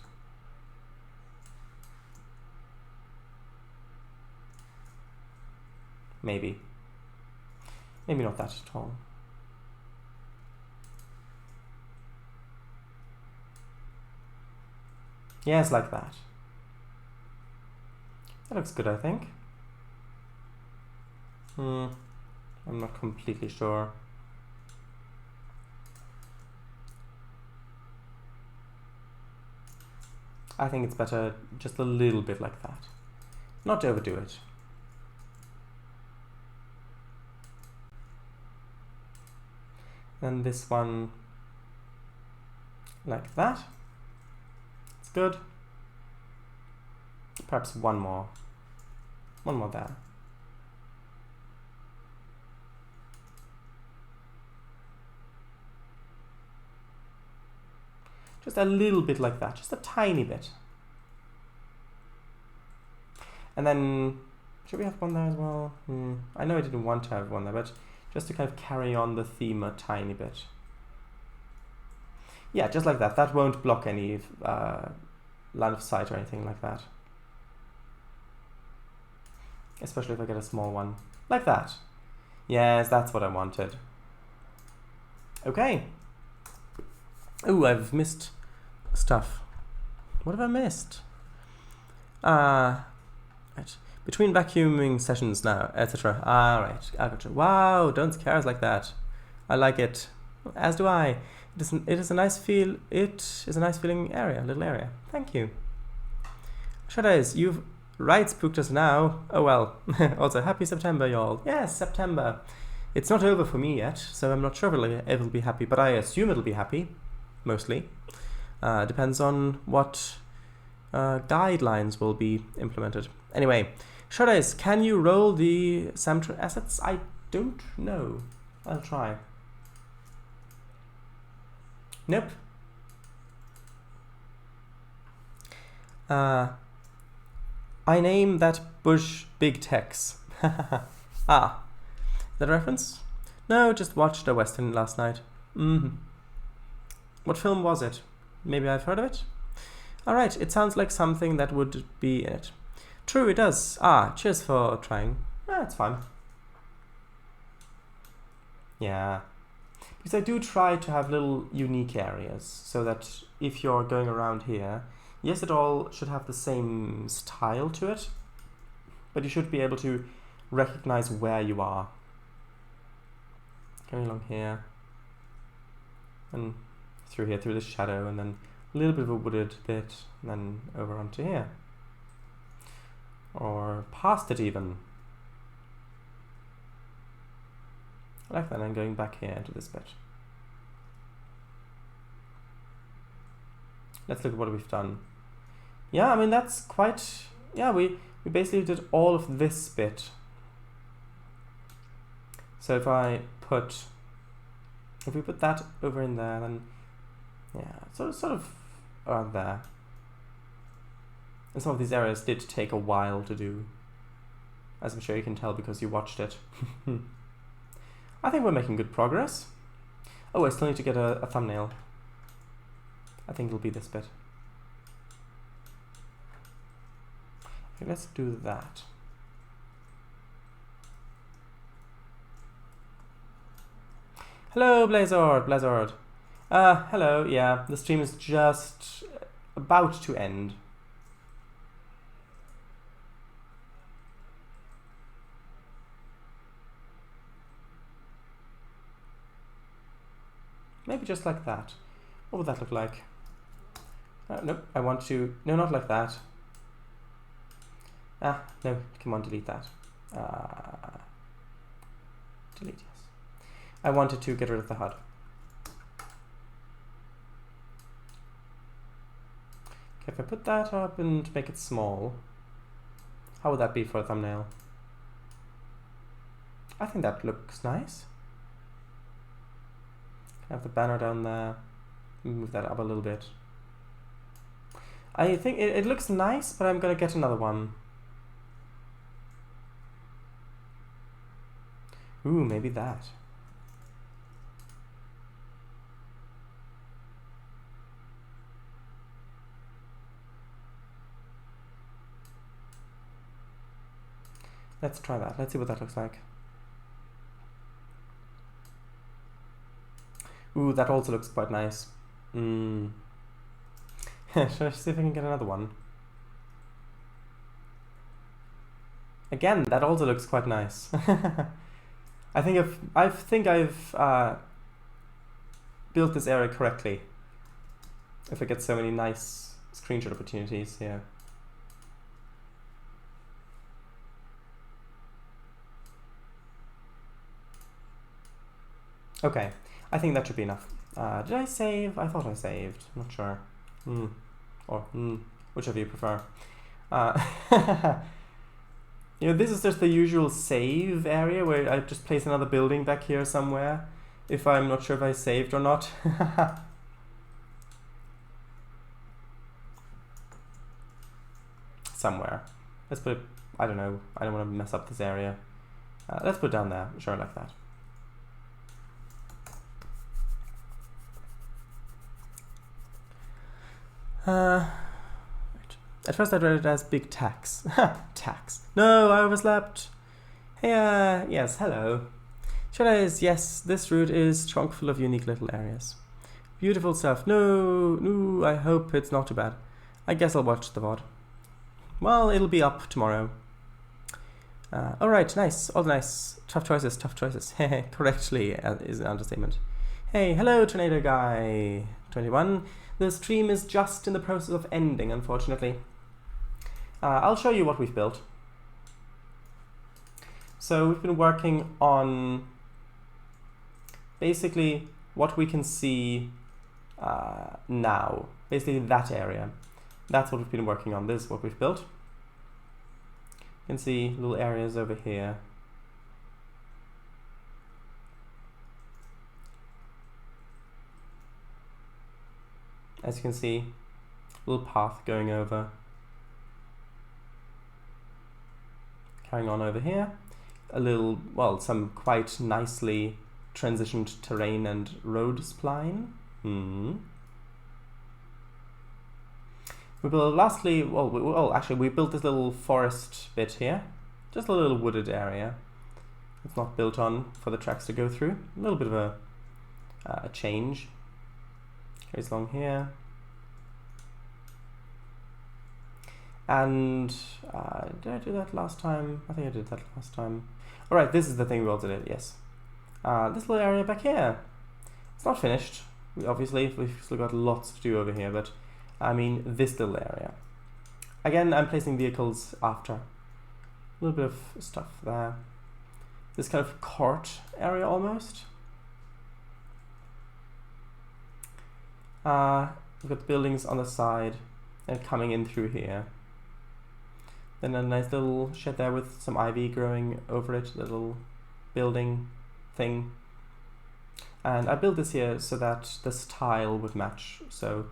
Maybe. Maybe not that tall. Yes, like that. That looks good, I think. I'm not completely sure. I think it's better just a little bit like that. Not to overdo it. And this one like that. It's good. Perhaps one more. One more there. Just a little bit like that, just a tiny bit. And then, should we have one there as well? I know I didn't want to have one there, but just to kind of carry on the theme a tiny bit. Yeah, just like that. That won't block any line of sight or anything like that. Especially if I get a small one. Like that. Yes, that's what I wanted. Okay. Ooh, I've missed stuff. What have I missed? Right. Between vacuuming sessions now, etc. Right, I gotcha. Wow, don't scare us like that. I like it, as do I. It is a nice feeling area, little area. Thank you. Shadows, you've right spooked us now. Oh well. Also, happy September, y'all. Yes, September. It's not over for me yet, so I'm not sure if it'll be happy, but I assume it'll be happy, mostly. Depends on what guidelines will be implemented. Anyway, Shadows, can you roll the Samtra assets? I don't know. I'll try. Nope. I name that bush Big Tex. Ah, that a reference? No, just watched a Western last night. What film was it? Maybe I've heard of it? Alright, it sounds like something that would be in it. True, it does. Ah, cheers for trying. It's fine. Yeah. Because I do try to have little unique areas, so that if you're going around here, yes, it all should have the same style to it, but you should be able to recognize where you are. Going along here, and through here, through the shadow, and then a little bit of a wooded bit, and then over onto here. Or past it even. I like that, and going back here into this bit. Let's look at what we've done. Yeah, I mean, that's quite... Yeah, we basically did all of this bit. So if we put that over in there, then... Yeah, so sort of around there. And some of these areas did take a while to do, as I'm sure you can tell because you watched it. I think we're making good progress. Oh, I still need to get a thumbnail. I think it'll be this bit. Okay, let's do that. Hello, Blazord. Hello, yeah, the stream is just about to end. Maybe just like that. What would that look like? Nope, I want to... No, not like that. No, come on, delete that. Delete, yes. I wanted to get rid of the HUD. Okay, if I put that up and make it small, how would that be for a thumbnail? I think that looks nice. Have the banner down there. Move that up a little bit. I think it looks nice, but I'm gonna get another one. Ooh, maybe that. Let's try that. Let's see what that looks like. Ooh, that also looks quite nice. Should I see if I can get another one? Again, that also looks quite nice. I think I've built this area correctly. If I get so many nice screenshot opportunities here. Okay, I think that should be enough. Did I save? I thought I saved. I'm not sure. Whichever you prefer. You know, this is just the usual save area where I just place another building back here somewhere, if I'm not sure if I saved or not. Somewhere. Let's put it, I don't know, I don't want to mess up this area. Let's put it down there, sure, like that. At first I read it as big tax. Tax. No, I overslept. Hey, yes, hello. Yes, this route is chock full of unique little areas. Beautiful stuff. No, I hope it's not too bad. I guess I'll watch the VOD. Well, it'll be up tomorrow. Alright, nice, all nice. Tough choices. Correctly is an understatement. Hey, hello, Tornado Guy 21. The stream is just in the process of ending, unfortunately. I'll show you what we've built. So we've been working on basically what we can see now. Basically that area. That's what we've been working on. This is what we've built. You can see little areas over here. As you can see, a little path going over. Carrying on over here. A little, well, some quite nicely transitioned terrain and road spline. We built lastly, actually we built this little forest bit here. Just a little wooded area. It's not built on for the tracks to go through. A little bit of a change. Goes along here. And did I do that last time? I think I did that last time. Alright, this is the thing we also did, yes. This little area back here. It's not finished. Obviously, we've still got lots to do over here, but I mean this little area. Again, I'm placing vehicles after. A little bit of stuff there. This kind of court area almost. We've got buildings on the side and coming in through here. Then a nice little shed there with some ivy growing over it, little building thing. And I built this here so that this tile would match. So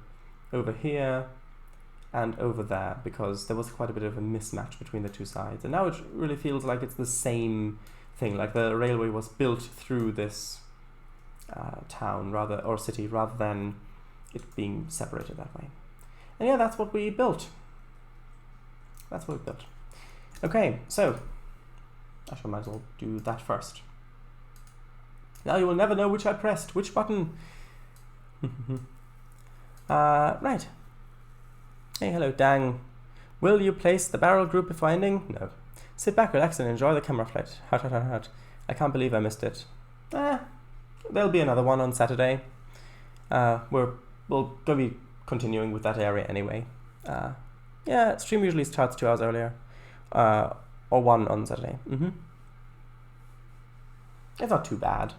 over here and over there, because there was quite a bit of a mismatch between the two sides. And now it really feels like it's the same thing, like the railway was built through this town or city rather than it being separated that way. And yeah, that's what we built. That's what we built. Okay, so I might as well do that first. Now you will never know which I pressed, which button. Right. Hey, hello, Dang. Will you place the barrel group before ending? No. Sit back, relax, and enjoy the camera flight. I can't believe I missed it. There'll be another one on Saturday. We'll going to be continuing with that area anyway. Yeah, stream usually starts 2 hours earlier, or 1 on Saturday. It's not too bad.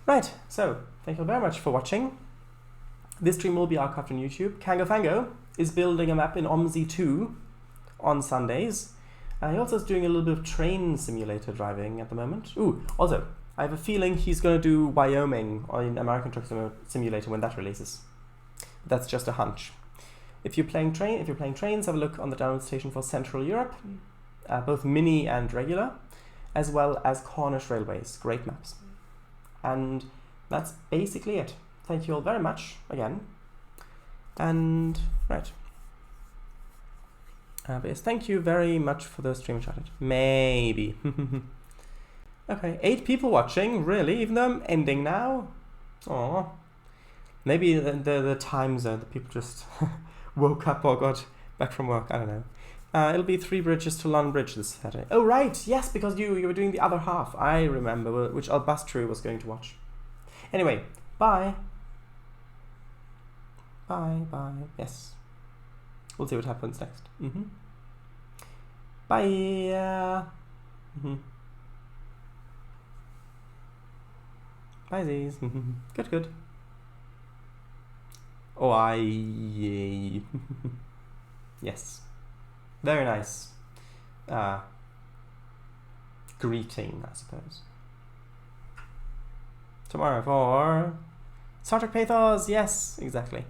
Right, so thank you very much for watching. This stream will be archived on YouTube. Kango Fango is building a map in OMSI 2 on Sundays. He also is doing a little bit of train simulator driving at the moment. Ooh, also, I have a feeling he's going to do Wyoming on American Truck Simulator when that releases. That's just a hunch. If you're playing trains, have a look on the download station for Central Europe, both mini and regular, as well as Cornish Railways. Great maps. And that's basically it. Thank you all very much again. And right. But yes, thank you very much for the stream chatted. Maybe. Okay, 8 people watching, really, even though I'm ending now. Aww. Maybe the time zone, the people just woke up or got back from work, I don't know. It'll be 3 bridges to London Bridge this Saturday. Oh right, yes, because you were doing the other half. I remember, which Albastru was going to watch. Anyway, bye. Bye. Yes. We'll see what happens next. Bye. Bye, Z's. Good. Oh, yes. Very nice greeting, I suppose. Tomorrow for Star Trek Pathos, yes, exactly.